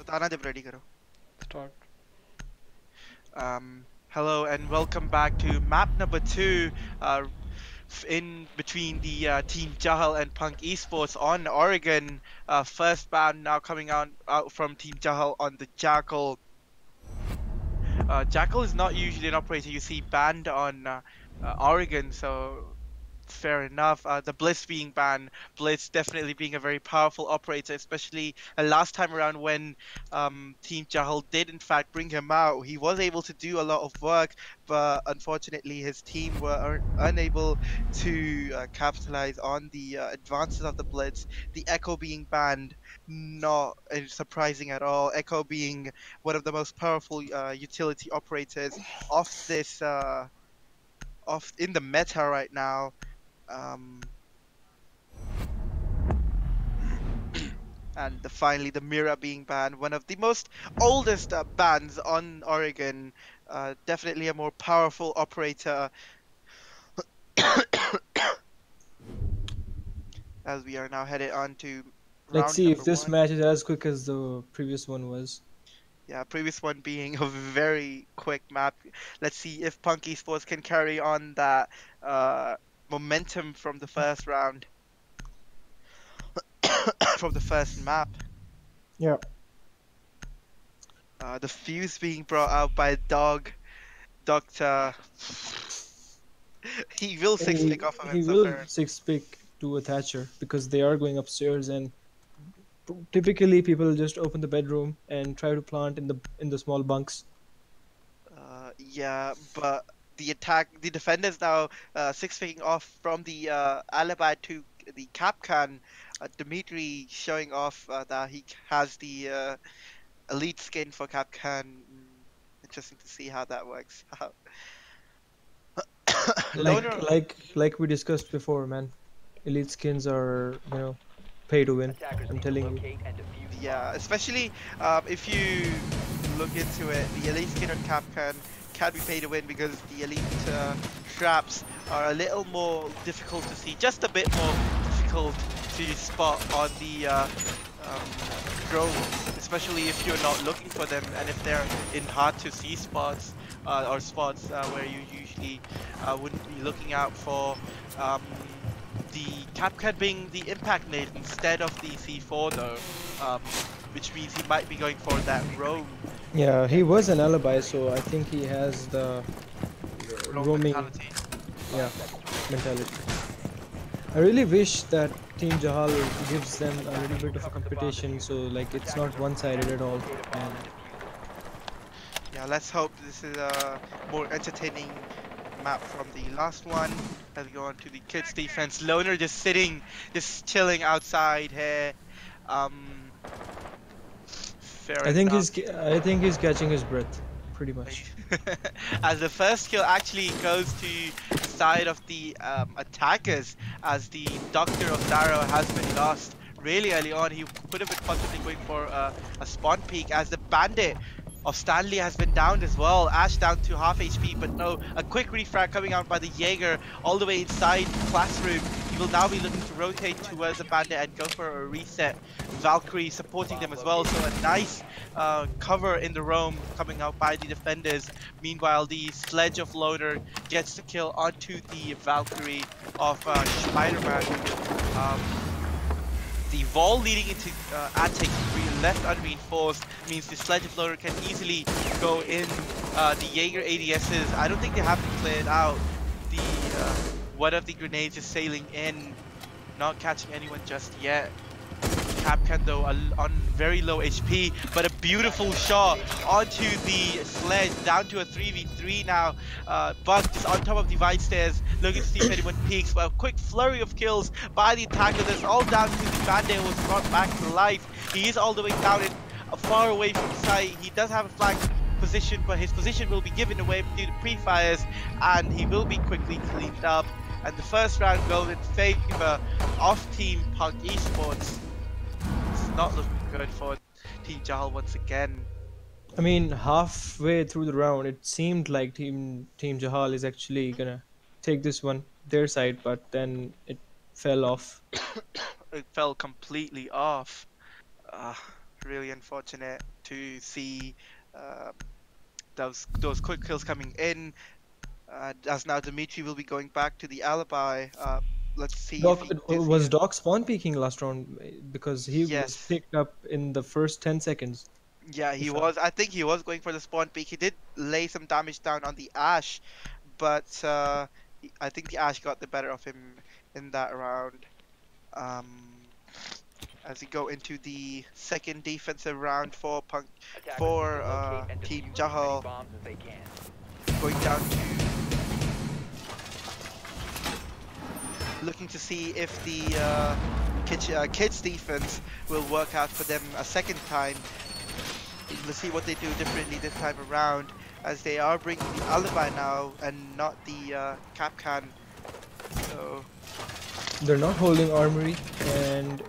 बताना जब ready करो. Start. Hello and welcome back to map number 2. In between the team Jahal and Punk Esports on Oregon. First ban now coming out from team Jahal on the Jackal. Jackal is not usually an operator you see banned on Oregon, so fair enough. The Blitz being banned, Blitz definitely being a very powerful operator, especially last time around when Team Jahal did in fact bring him out. He was able to do a lot of work, but unfortunately his team were unable to capitalize on the advances of the Blitz. The Echo being banned, not surprising at all. Echo being one of the most powerful utility operators of this. Of in the meta right now. um, and finally the Mira being banned, one of the most oldest bans on Oregon, definitely a more powerful operator as we are now headed on to Let's round see if number this one. match is as quick as the previous one was. Yeah, previous one being a very quick map. Let's see if Punk Esports can carry on that uh, momentum from the first round, from the first map. Yeah. The fuse being brought out by Dog Doctor. He will six pick off of him, He so will fair. six pick to a Thatcher because they are going upstairs, and typically people just open the bedroom and try to plant in the small bunks. Yeah, but the defenders now six picking off from the alibi to the Capcan. Dimitri showing off that he has the elite skin for Capcan. Interesting to see how that works out. Loner, Like we discussed before, man. Elite skins are, pay to win. Attackers I'm need to telling you. locate and defuse yeah, bombs. especially if you look into it, the elite skin on Capcan can be pay to win because the elite traps are a little more difficult to see, just a bit more difficult to spot on the drone, especially if you're not looking for them and if they're in hard to see spots or spots where you usually wouldn't be looking out for. Um, the Capcan being the impact nade instead of the C4 though, which means he might be going for that roam Yeah, he was an alibi, so I think he has the roam roaming, mentality. yeah, mentality. I really wish that Team Jahal gives them a little bit of a Recover the bomb competition, so diffuser. like it's Attackers not are one-sided preparing at to all. locate a bomb And and defuse it. Yeah, let's hope this is a more entertaining map from the last one. Let's go on to the kids defense. Loner just sitting, just chilling outside here. Um, fair enough. I think he's catching his breath, pretty much. As the first kill actually goes to the side of the attackers, as the Doctor of Darrow has been lost really early on. He could have been possibly going for a spawn peek, as the Bandit of Stanley has been downed as well. Ash down to half HP, but no, a quick refrag coming out by the Jaeger all the way inside the classroom. He will now be looking to rotate towards the Bandit and go for a reset. Valkyrie supporting them as well, so a nice cover in the roam coming out by the defenders. Meanwhile, the Sledge of Loader gets the kill onto the Valkyrie of Spider-Man. Um, the wall leading into Attic left unreinforced means the Sledge of Loader can easily go in. The Jaeger ADSs, I don't think they have to clear it out. The one of the grenades is sailing in, not catching anyone just yet. Capcan though on very low HP, but a beautiful shot onto the sledge, down to a 3v3 now. Buck just on top of the Vine stairs, looking to see if anyone peeks, but a quick flurry of kills by the attacker. That's all down to the Bandit, who was brought back to life. He is all the way down and far away from sight. He does have a flank position, but his position will be given away due to pre-fires, and he will be quickly cleaned up. And the first round goes in favor of Team Punk Esports. It's not looking good for Team Jahal once again. I mean, halfway through the round, it seemed like Team Jahal is actually gonna take this one their side, but then it fell off. It fell completely off. Uh, really unfortunate to see uh, those quick kills coming in. As now Dimitri will be going back to the alibi. Let's see if Doc, he is was here. Doc spawn peeking last round because he was Yes. picked up in the first 10 seconds. Yeah, he If I, was. I think he was going for the spawn peak. He did lay some damage down on the Ash, but I think the Ash got the better of him in that round. Um, as we go into the second defensive round for Team Jahal, going down to looking to see if the kids defense will work out for them a second time. Let's see what they do differently this time around, as they are bringing the alibi now and not the Capcan. So they're not holding armory, and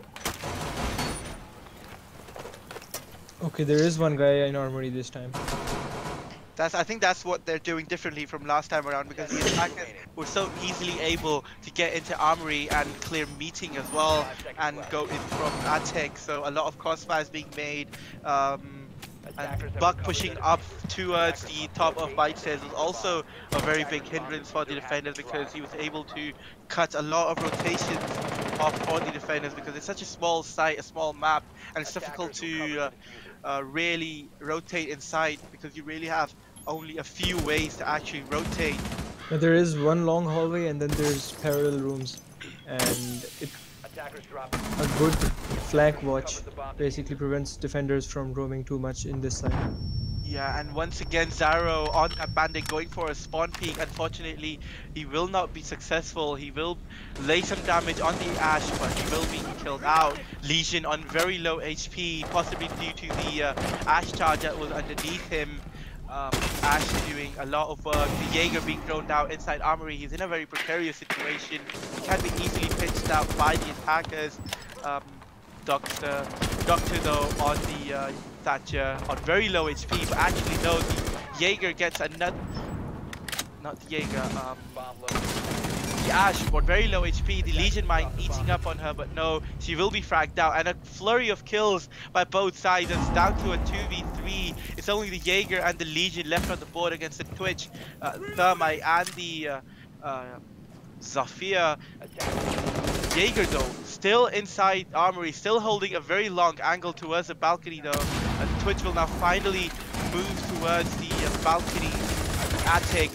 okay, there is one guy in armory this time. I think that's what they're doing differently from last time around, because the attackers were so easily able to get into armory and clear meeting as well and go in from attic. So a lot of crossfires being made. And Buck pushing up towards the top of Bite Says was also a very big hindrance for the defenders, because he was able to cut a lot of rotations off for the defenders, because it's such a small site, a small map, and it's difficult to really rotate inside, because you really have only a few ways to actually rotate. Now, there is one long hallway, and then there's parallel rooms, and a good flank watch basically prevents defenders from roaming too much in this side. Yeah, and once again Zaro on that bandit going for a spawn peek. Unfortunately, he will not be successful. He will lay some damage on the Ash, but he will be killed out. Legion on very low HP, possibly due to the Ash charge that was underneath him. Ash doing a lot of work. The Jaeger being thrown down inside armory. He's in a very precarious situation. He can be easily pinched out by the attackers. Doctor though on the Thatcher on very low HP, but actually no, the Jaeger gets another, not the Jaeger, the Ash on very low HP, the Legion Mine eating up on her, but no, she will be fragged out, and a flurry of kills by both sides. It's down to a 2v3. It's only the Jaeger and the Legion left on the board against the Twitch, Thermite and the Zafir. Jaeger though, still inside armory, still holding a very long angle towards the balcony though. And Twitch will now finally move towards the balcony at the attic.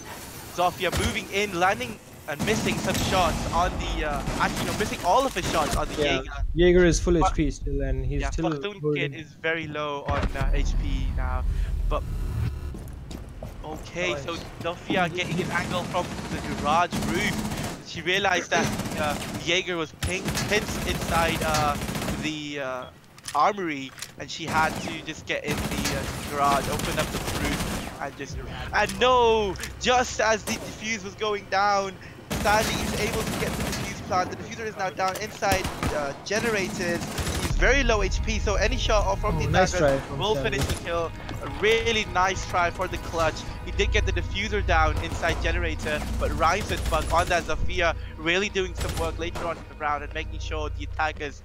Zafir moving in, landing and missing some shots on the, actually no, missing all of his shots on the Jaeger. Jaeger is full HP still, and he's still Fakhtun holding. Kid is very low on HP now, but okay, so Zafir getting an angle from the garage roof. She realized that Jaeger was pinched inside the armory, and she had to just get in the garage, open up the roof, and no! Just as the defuse was going down, sadly he's able to get the defuse plant. The diffuser is now down inside generators. He's very low HP, so any shot from the nice attacker try will from finish the kill. A really nice try for the clutch. He did get the diffuser down inside generator, but Rhymes and Bug on that Zafir really doing some work later on in the round and making sure the attackers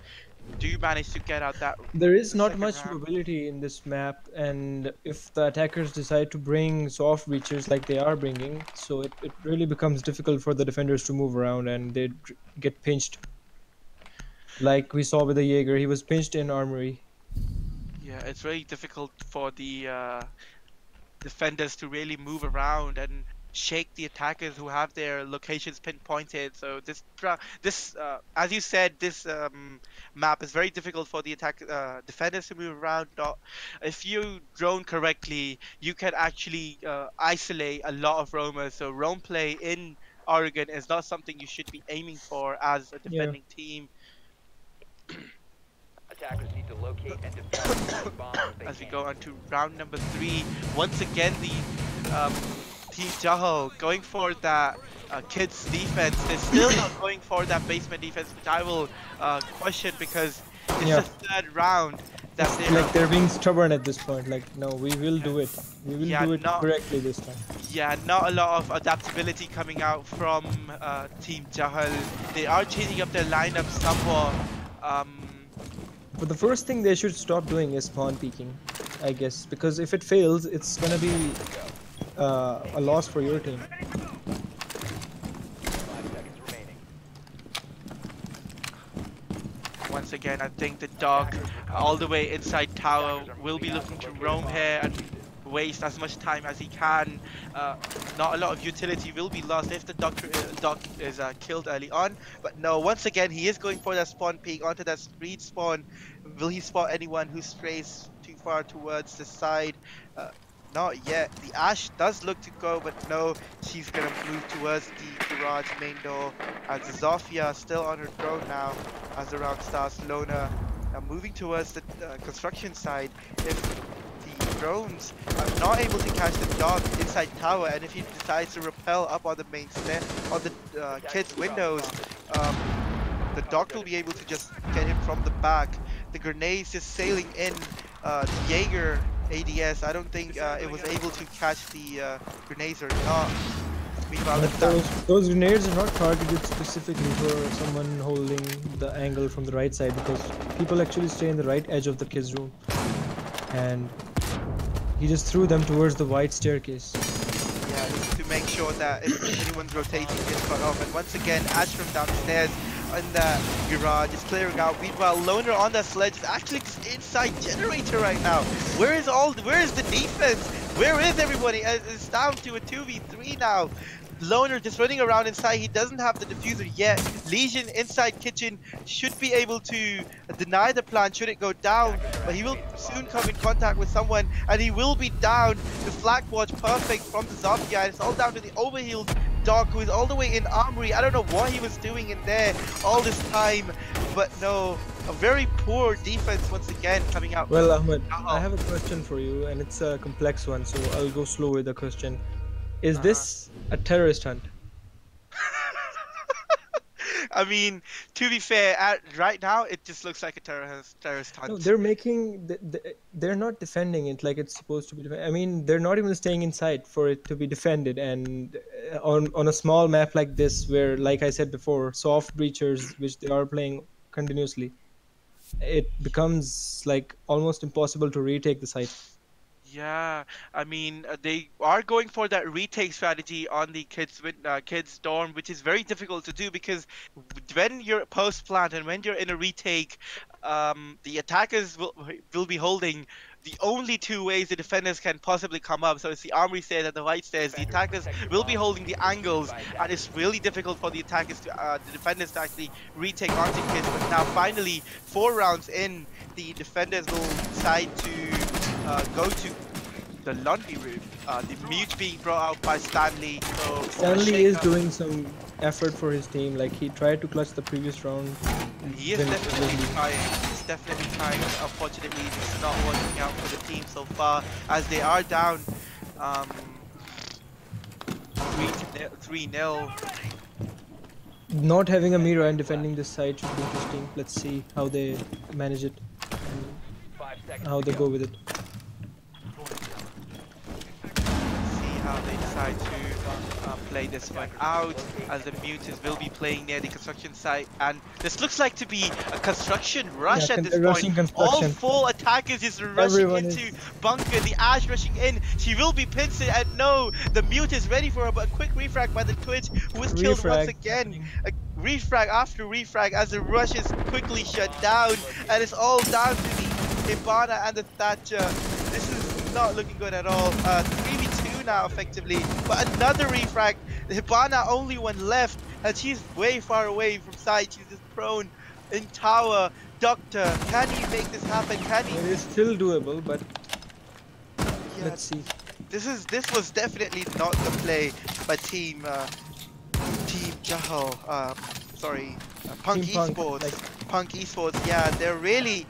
do manage to get out that. There is the not second much round. mobility in this map, and if the attackers decide to bring soft breachers like they are bringing, so it really becomes difficult for the defenders to move around, and they get pinched. Like we saw with the Jaeger, he was pinched in armory. Yeah, it's very difficult for the defenders to really move around and shake the attackers who have their locations pinpointed. So this, as you said, this map is very difficult for the defenders to move around. If you drone correctly, you can actually isolate a lot of roamers. So roam play in Oregon is not something you should be aiming for as a Yeah. defending team. Attackers need to locate and defend bombs if they As we can. go on to round number 3, once again the Team Jahal going for that kids defense. They're still not going for that basement defense, which I will question, because it's Yeah. the third round that It's they're like they're being stubborn at this point. Like, no, we will do it. We will Yeah, do it not- correctly this time. yeah, not a lot of adaptability coming out from Team Jahal. They are changing up their lineup somewhat. But the first thing they should stop doing is spawn peeking, I guess, because if it fails, it's gonna be a loss for your team. 5 seconds remaining. Once again, I think the dog all the way inside tower will be looking to roam here and waste as much time as he can. Not a lot of utility will be lost if the dog is killed early on. But no, once again, he is going for that spawn peek onto that speed spawn. Will he spot anyone who strays too far towards the side? Uh, Not yet. The Ash does look to go, but no, she's gonna move towards the garage main door. As Zofia still on her drone now, as the round starts. Lona now moving towards the construction side. If the drones are not able to catch the dog inside tower, and if he decides to rappel up on the main stair, on the kids' windows, the dog will be able to just get him from the back. The grenades just sailing in. The Jaeger ADS, I don't think it was able to catch the grenades or not. Meanwhile, But the those grenades are not targeted specifically for someone holding the angle from the right side, because people actually stay in the right edge of the kid's room. And he just threw them towards the white staircase. yeah, just to make sure that if anyone's rotating is cut off. And once again, Ash from downstairs in the garage is clearing out. Meanwhile, Loner on that sledge is actually inside generator right now. Where is the defense? Where is everybody? It's down to a 2v3 now. Loner just running around inside. He doesn't have the diffuser yet. Legion inside kitchen should be able to deny the plan should it go down, but he will soon come in contact with someone and he will be down. The flag watch perfect from the Zofia. It's all down to the overhealed dog who is all the way in armory. I don't know what he was doing in there all this time, but no, a very poor defense once again coming out. Well, Ahmed, I have a question for you, and it's a complex one, so I'll go slow with the question. Is this a terrorist hunt? I mean, to be fair, right now it just looks like a terrorist hunt. No, they're making they're not defending it like it's supposed to be. I mean, they're not even staying inside for it to be defended. And on a small map like this, where, like I said before, soft breachers, which they are playing continuously, it becomes like almost impossible to retake the site. Yeah, I mean, they are going for that retake strategy on the kids dorm, which is very difficult to do because when you're post plant and when you're in a retake, the attackers will be holding the only two ways the defenders can possibly come up. So it's the armory stairs and the right stairs. The attackers will be holding the angles, and it's really difficult for the attackers to, the defenders to actually retake onto kids. But now, finally, 4 rounds in, the defenders will decide to go to the laundry room. The mute being brought out by Stanley. So Stanley is doing some effort for his team. Like, he tried to clutch the previous round. He is definitely trying. He's definitely trying. Unfortunately, it's not working out for the team so far, as they are down 3-0. Not having a mirror and defending this side should be interesting. Let's see how they manage it, and how they go with it. See how they decide to play this one out, as the mutants will be playing near the construction site, and this looks like to be a construction rush at this point. All 4 attackers is rushing into bunker. The Ash rushing in. She will be pinched, and no, the mute is ready for her, but a quick refrag by the Twitch, who was killed once again. A refrag after refrag as the rush is quickly shut down, and it's all down to the Hibana and the Thatcher. This is not looking good at all. 3v2 now effectively, but another refrag. The Hibana only one left, and she's way far away from side. She's just prone in tower. Doctor, can he make this happen? Can he? It is still doable, but yeah, let's see. This was definitely not the play by team JAHAL. Punk Esports. Punk Esports. Yeah, they're really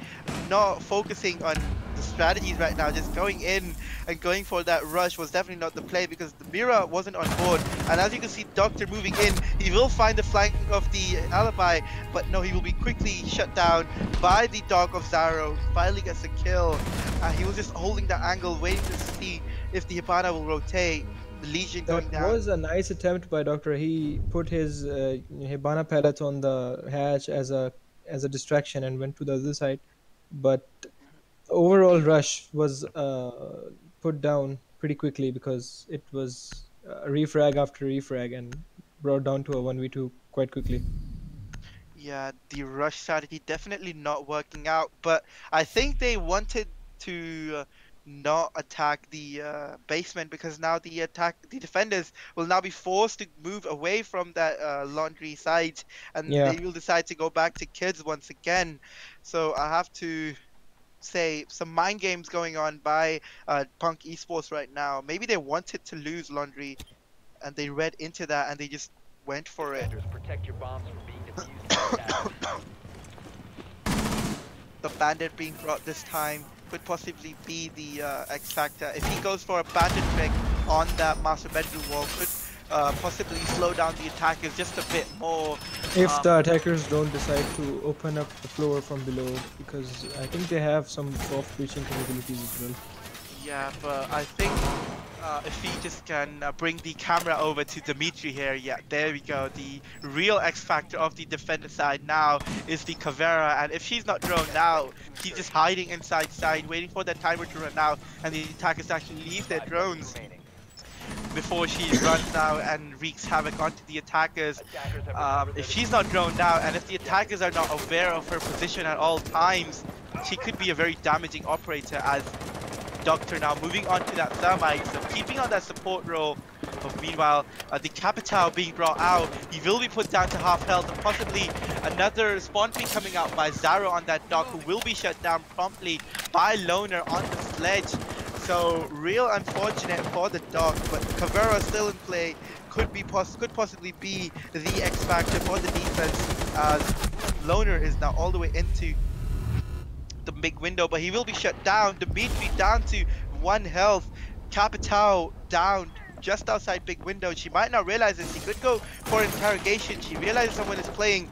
not focusing on the strategies right now. Just going in and going for that rush was definitely not the play, because the Mira wasn't on board. And as you can see, Doctor moving in, he will find the flank of the Alibi, but no, he will be quickly shut down by the dog of Zaro. He finally gets a kill. He was just holding that angle, waiting to see if the Hibana will rotate. The Legion going down. That was a nice attempt by Doctor. He put his Hibana pellets on the hatch as a distraction and went to the other side. but overall rush was put down pretty quickly because it was refrag after refrag and brought down to a 1v2 quite quickly. Yeah, the rush strategy definitely not working out, but I think they wanted to not attack the basement because now the defenders will now be forced to move away from that laundry site, and Yeah, they will decide to go back to kids once again. So I have to say some mind games going on by Punk Esports right now. Maybe they wanted to lose laundry and they read into that and they just went for it. Defenders, protect your bombs from being defused by attackers. The bandit being brought this time could possibly be the X factor. If he goes for a bandit trick on that master bedroom wall, could possibly slow down the attackers just a bit more. if the attackers don't decide to open up the floor from below, because I think they have some soft breaching capabilities as well. Yeah, but I think if he just can bring the camera over to Dimitri here, yeah, there we go. The real X factor of the defender side now is the Caveira, and if she's not drone now, he's just hiding inside side, waiting for that timer to run out, and the attackers actually leave their 5 drones seconds remaining. before she runs out and wreaks havoc onto the attackers. Attackers have recovered If their she's not droned out, and if the attackers are not aware of her position at all times, she could be a very damaging operator as Doctor now moving on to that thermite, so keeping on that support role. But meanwhile, the Capitao being brought out, he will be put down to half health, and possibly another spawn peak coming out by Zaro on that dock, who will be shut down promptly by Loner on the sledge. So real unfortunate for the dock, but Caveira still in play, could possibly be the X factor for the defense, as Loner is now all the way into the big window, but he will be shut down. Dimitri down to 1 health. Capitao down just outside big window. She might not realize this. She could go for interrogation. She realizes someone is playing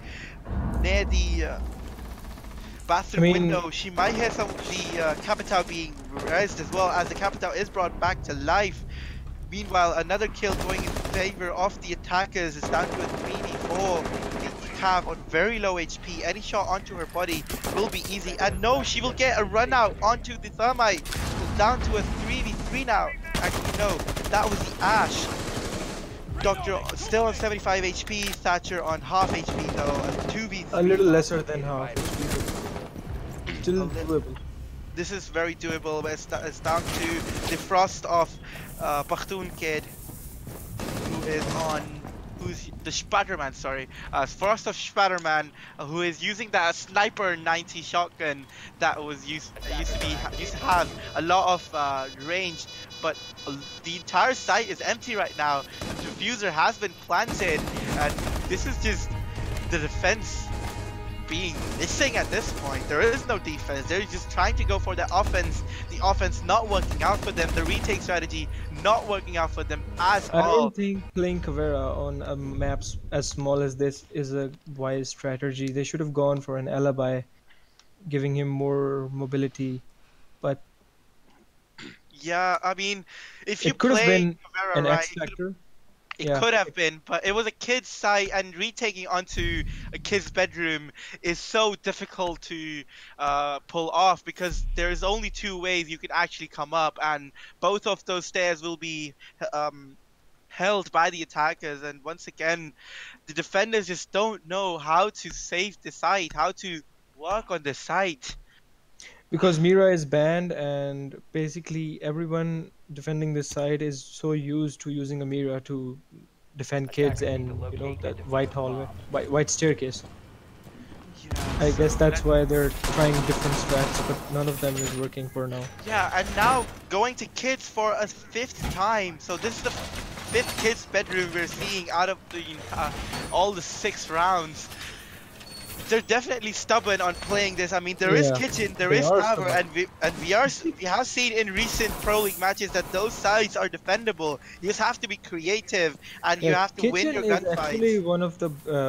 near the bathroom window. She might hear some of the Capitao being raised as well, as the Capitao is brought back to life. Meanwhile, another kill going in favor of the attackers. Is down to a 3v4. Cav on very low HP. Any shot onto her body will be easy. And no, she will get a run out onto the thermite. So down to a 3v3 now. Actually, no, that was the Ash. Doctor still on 75 HP. Thatcher on half HP though. A 2v3. A little lesser than half HP, but still doable. This is very doable, but it's down to the Frost of Bakhtoon kid, who's the Spatterman, sorry, Frost of Spatterman, who is using that sniper 90 shotgun that was used to have a lot of range, but the entire site is empty right now. The diffuser has been planted, and this is just the defense being missing at this point. There is no defense. They're just trying to go for the offense. The offense not working out for them. The retake strategy not working out for them at all. I don't think playing Caveira on a map as small as this is a wise strategy. They should have gone for an alibi, giving him more mobility. But Yeah, I mean, if you it could have play been Caveira an right, X factor. it Yeah. could have been, but it was a kid's site, and retaking onto a kid's bedroom is so difficult to pull off because there's only 2 ways you can actually come up, and both of those stairs will be held by the attackers. And once again, the defenders just don't know how to save the site, how to work on the site. Because Mira is banned, and basically everyone defending this side is so used to using a Mira to defend kids Attackers need to and locate that and white defuse hallway, bombs. white staircase. Yeah, I so guess that's that- why they're trying different strats, but none of them is working for now. Yeah, and now going to kids for a 5th time. So this is the 5th kids bedroom we're seeing out of the all the 6 rounds. They're definitely stubborn on playing this. I mean, there is Yeah, kitchen, there they is are tower, stubborn. and we have seen in recent Pro League matches that those sides are defendable. You just have to be creative and you Yeah, have to win Kitchen your is actually gunfights.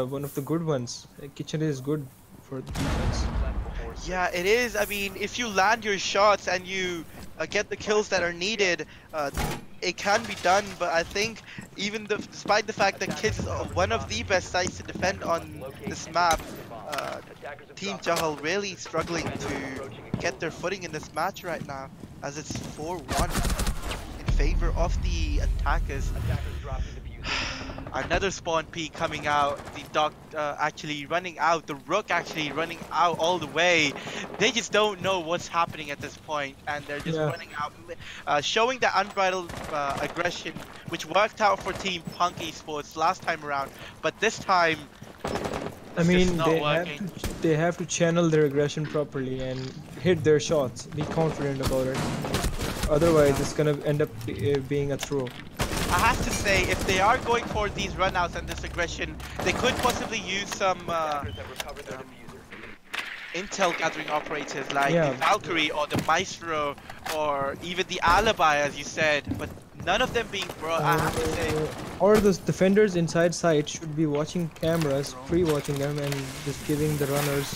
one of the good ones. Kitchen is good for the defense. Yeah, it is. I mean, if you land your shots and you get the kills that are needed, it can be done. But I think despite the fact that Kids is one of the best sites to defend on this map, Team Jahal really struggling to get their footing in this match right now, as it's 4-1 in favor of the attackers. Another spawn peak coming out, the Doc actually running out, the Rook actually running out all the way. They just don't know what's happening at this point, and they're just Yeah. running out, showing that unbridled aggression, which worked out for Team Punk Esports last time around, but this time I it's just mean, not working. they have to channel their aggression properly and hit their shots. Be confident about it. Otherwise, it's gonna end up being a throw. I have to say, if they are going for these runouts and this aggression, they could possibly use some intel gathering operators like Yeah. the Valkyrie or the Maestro or even the Alibi, as you said, but none of them being brought. I have to say, Or those defenders inside site should be watching cameras, pre-watching them, and just giving the runners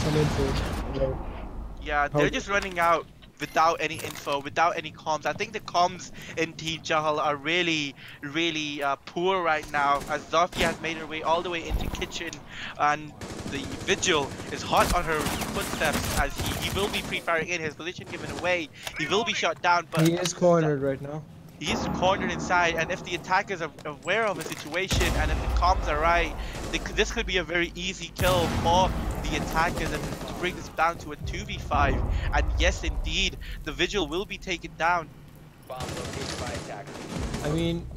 some info. yeah, they're just running out without any info, without any comms. I think the comms in Team Jahal are really, really poor right now, as Zofia has made her way all the way into kitchen, and the Vigil is hot on her footsteps as he will be pre-firing in, his position given away. He will be shot down, but He is cornered right now. he's cornered inside, and if the attackers are aware of the situation and if the comms are right, this could be a very easy kill for the attackers and to bring this down to a 2v5. And yes, indeed, the Vigil will be taken down. I mean,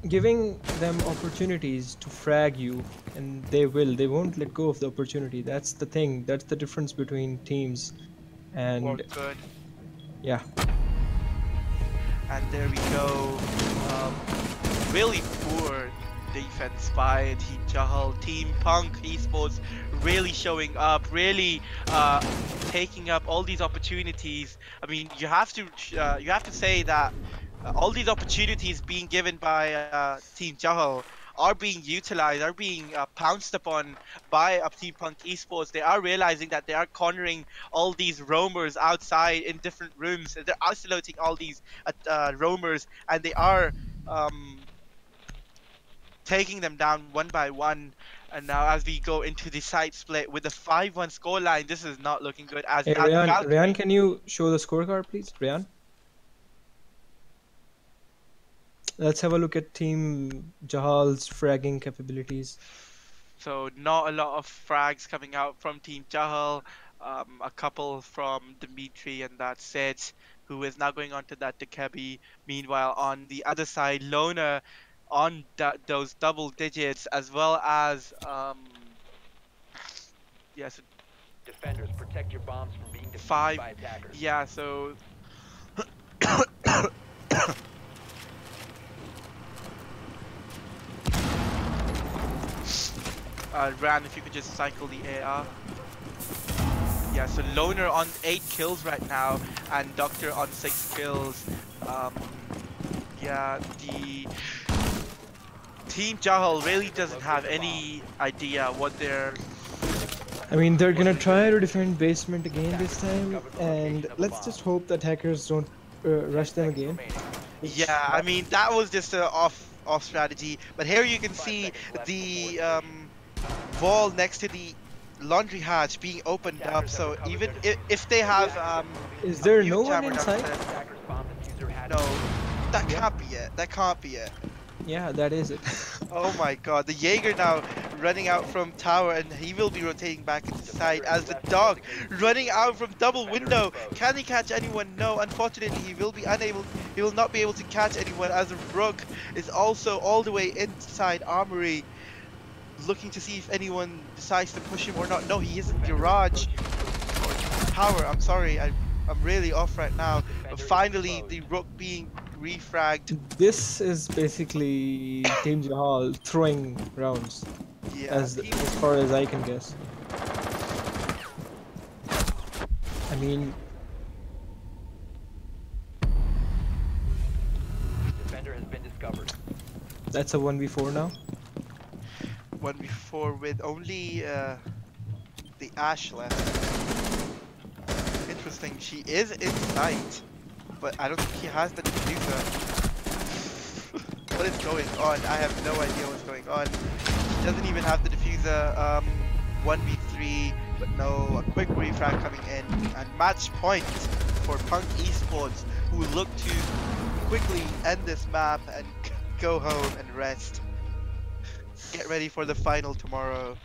giving them opportunities to frag you, and they will. They won't let go of the opportunity. That's the thing. That's the difference between teams. And Worked good. yeah. And there we go. Really poor defense by Team Jahal. Team Punk Esports really showing up, really taking up all these opportunities. I mean, you have to say that all these opportunities being given by Team Jahal are being utilized, are being pounced upon by Team Punk Esports. They are realizing that they are cornering all these roamers outside in different rooms. They're isolating all these roamers, and they are taking them down one by one. And now as we go into the side split with the 5-1 scoreline, this is not looking good. As Hey, now the Ryan, Valkyrie- Ryan, can you show the scorecard, please? Ryan? Let's have a look at Team Jahal's fragging capabilities. So not a lot of frags coming out from Team Jahal. A couple from Dimitri, and that's it, who is now going on to that Dekebi. Meanwhile, on the other side, Lona on those double digits, as well as yes, Defenders, protect your bombs from being defused 5. by attackers. Yeah, so Ran, if you could just cycle the AR. Yeah, so Loner on 8 kills right now, and Doctor on 6 kills. Yeah, the Team Jahal really doesn't have any idea what they're... I mean, they're gonna try to defend basement again this time, and let's just hope that hackers don't rush them again. Yeah, I mean, that was just a off strategy, but here you can see the wall next to the laundry hatch being opened up, so even if they have Is there a no huge one jammer inside? downstairs- Attackers bomb diffuser had No, that can't be it. That can't be it. Yeah, that is it. Oh my god, the Jaeger now running out from tower, and he will be rotating back into side as the dog running out from double window. Can he catch anyone? No, unfortunately he will not be able to catch anyone, as the Rook is also all the way inside armory, looking to see if anyone decides to push him or not. No, he is in garage or tower. I'm sorry, I'm really off right now. But finally the Rook being refragged. This is basically Team Jahal throwing rounds, Yeah, as far as I can guess. I mean, defender has been discovered. that's a 1v4 now. 1v4 with only the Ash left. Interesting, she is in sight, but I don't think he has the diffuser. What is going on? I have no idea what's going on. He doesn't even have the diffuser. 1v3, but no, a quick refrag coming in, and match point for Punk Esports, who look to quickly end this map and go home and rest. Get ready for the final tomorrow.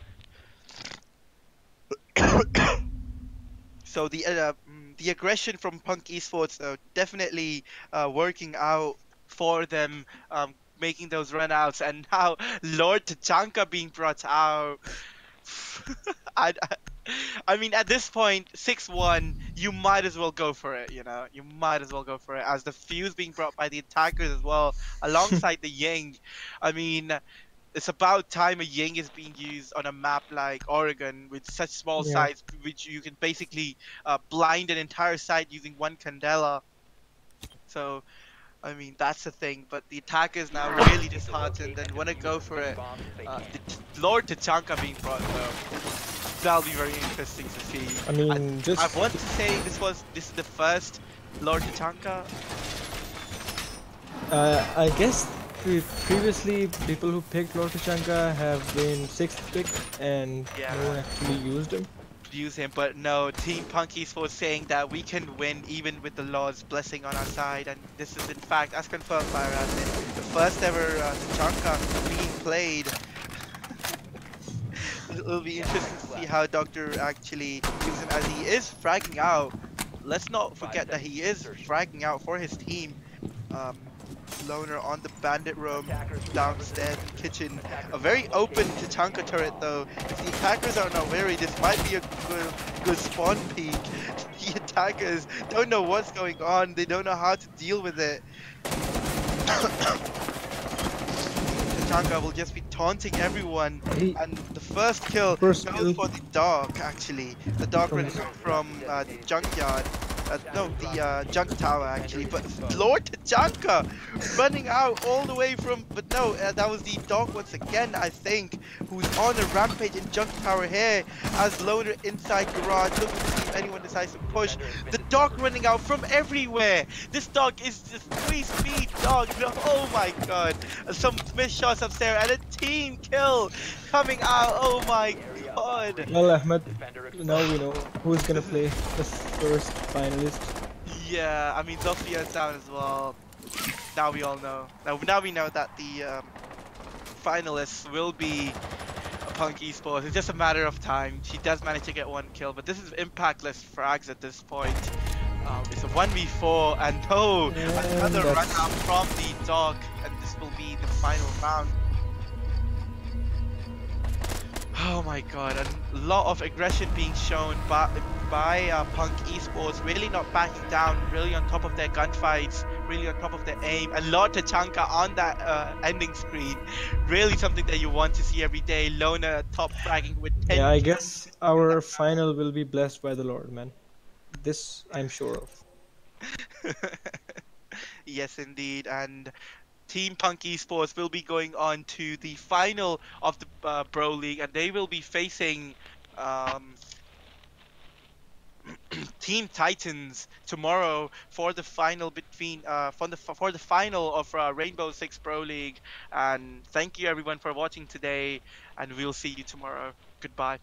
So the aggression from Punk Esports definitely working out for them, making those runouts, and now Lord Tachanka being brought out. I, I mean, at this point, 6-1, you might as well go for it, you know? You might as well go for it, as the fuse being brought by the attackers as well, alongside the Ying. I mean, it's about time a Ying is being used on a map like Oregon with such small Yeah. size, which you can basically blind an entire site using one Candela. So, I mean, that's the thing. But the attackers now really Need to disheartened locate and and want to defuse go as for many it. bombs as they can. Lord Tachanka being brought though, that'll be very interesting to see. I I, mean, I just want to say this is the first Lord Tachanka. I guess previously people who picked Lord Tachanka have been sixth pick and no one Yeah. actually used him. Use him, but no, Team Punky Sports saying that we can win even with the Lord's blessing on our side, and this is in fact, as confirmed by Razin, the first ever Tachanka being played. It'll be 10 interesting to seconds see left. how Doctor actually uses him, as he is fragging out. Let's not 5 forget that seconds he to is insertion. fragging out for his team. Um, Loner on the bandit room, Attackers recover the downstairs in the diffuser. kitchen. Attackers A very must open locate and Tachanka defuse the turret bomb. though. If the attackers are not wary, this might be a good spawn peek. The attackers don't know what's going on. They don't know how to deal with it. Tachanka will just be taunting everyone, He and the first kill first goes kill for the dog. Actually, the dog from running the out Left from in the designated junkyard. No, Attackers the dropping the junk diffuser. tower Defender actually. is But exposed. Lord Tachanka running out all the way from. But no, that was the dog once again, I think, who's on a rampage in junk tower here. As Loner inside garage, looking to see if anyone decides to push. Defender has been The dog discovered. running out from everywhere. This dog is just 3-speed dog. No, oh my god. Some missed shots upstairs and a team kill coming out. Oh my Area of god. well, operation. Ahmed. Defender Now we exposed. know who's gonna This is play the first finalist. yeah. I mean, Zofia is down as well. Now we all know. Now we know that the finalists will be a Punk Esports. It's just a matter of time. She does manage to get one kill, but this is impactless frags at this point. It's a 1v4, and no, And another run that's out from the dog, and this will be the final round. Oh my god, a lot of aggression being shown by Punk Esports, really not backing down, really on top of their gunfights, really on top of their aim. And Lord Tachanka on that ending screen, really something that you want to see every day. Lona top fragging with yeah. 10 I kills guess in that our final will be blessed by the Lord, man. This I'm sure of. round. Yes, indeed. And Team Punk Esports will be going on to the final of the Pro League, and they will be facing. Um, Team Titans tomorrow for the final between for the final of Rainbow Six Pro League. And thank you everyone for watching today, and we'll see you tomorrow. Goodbye.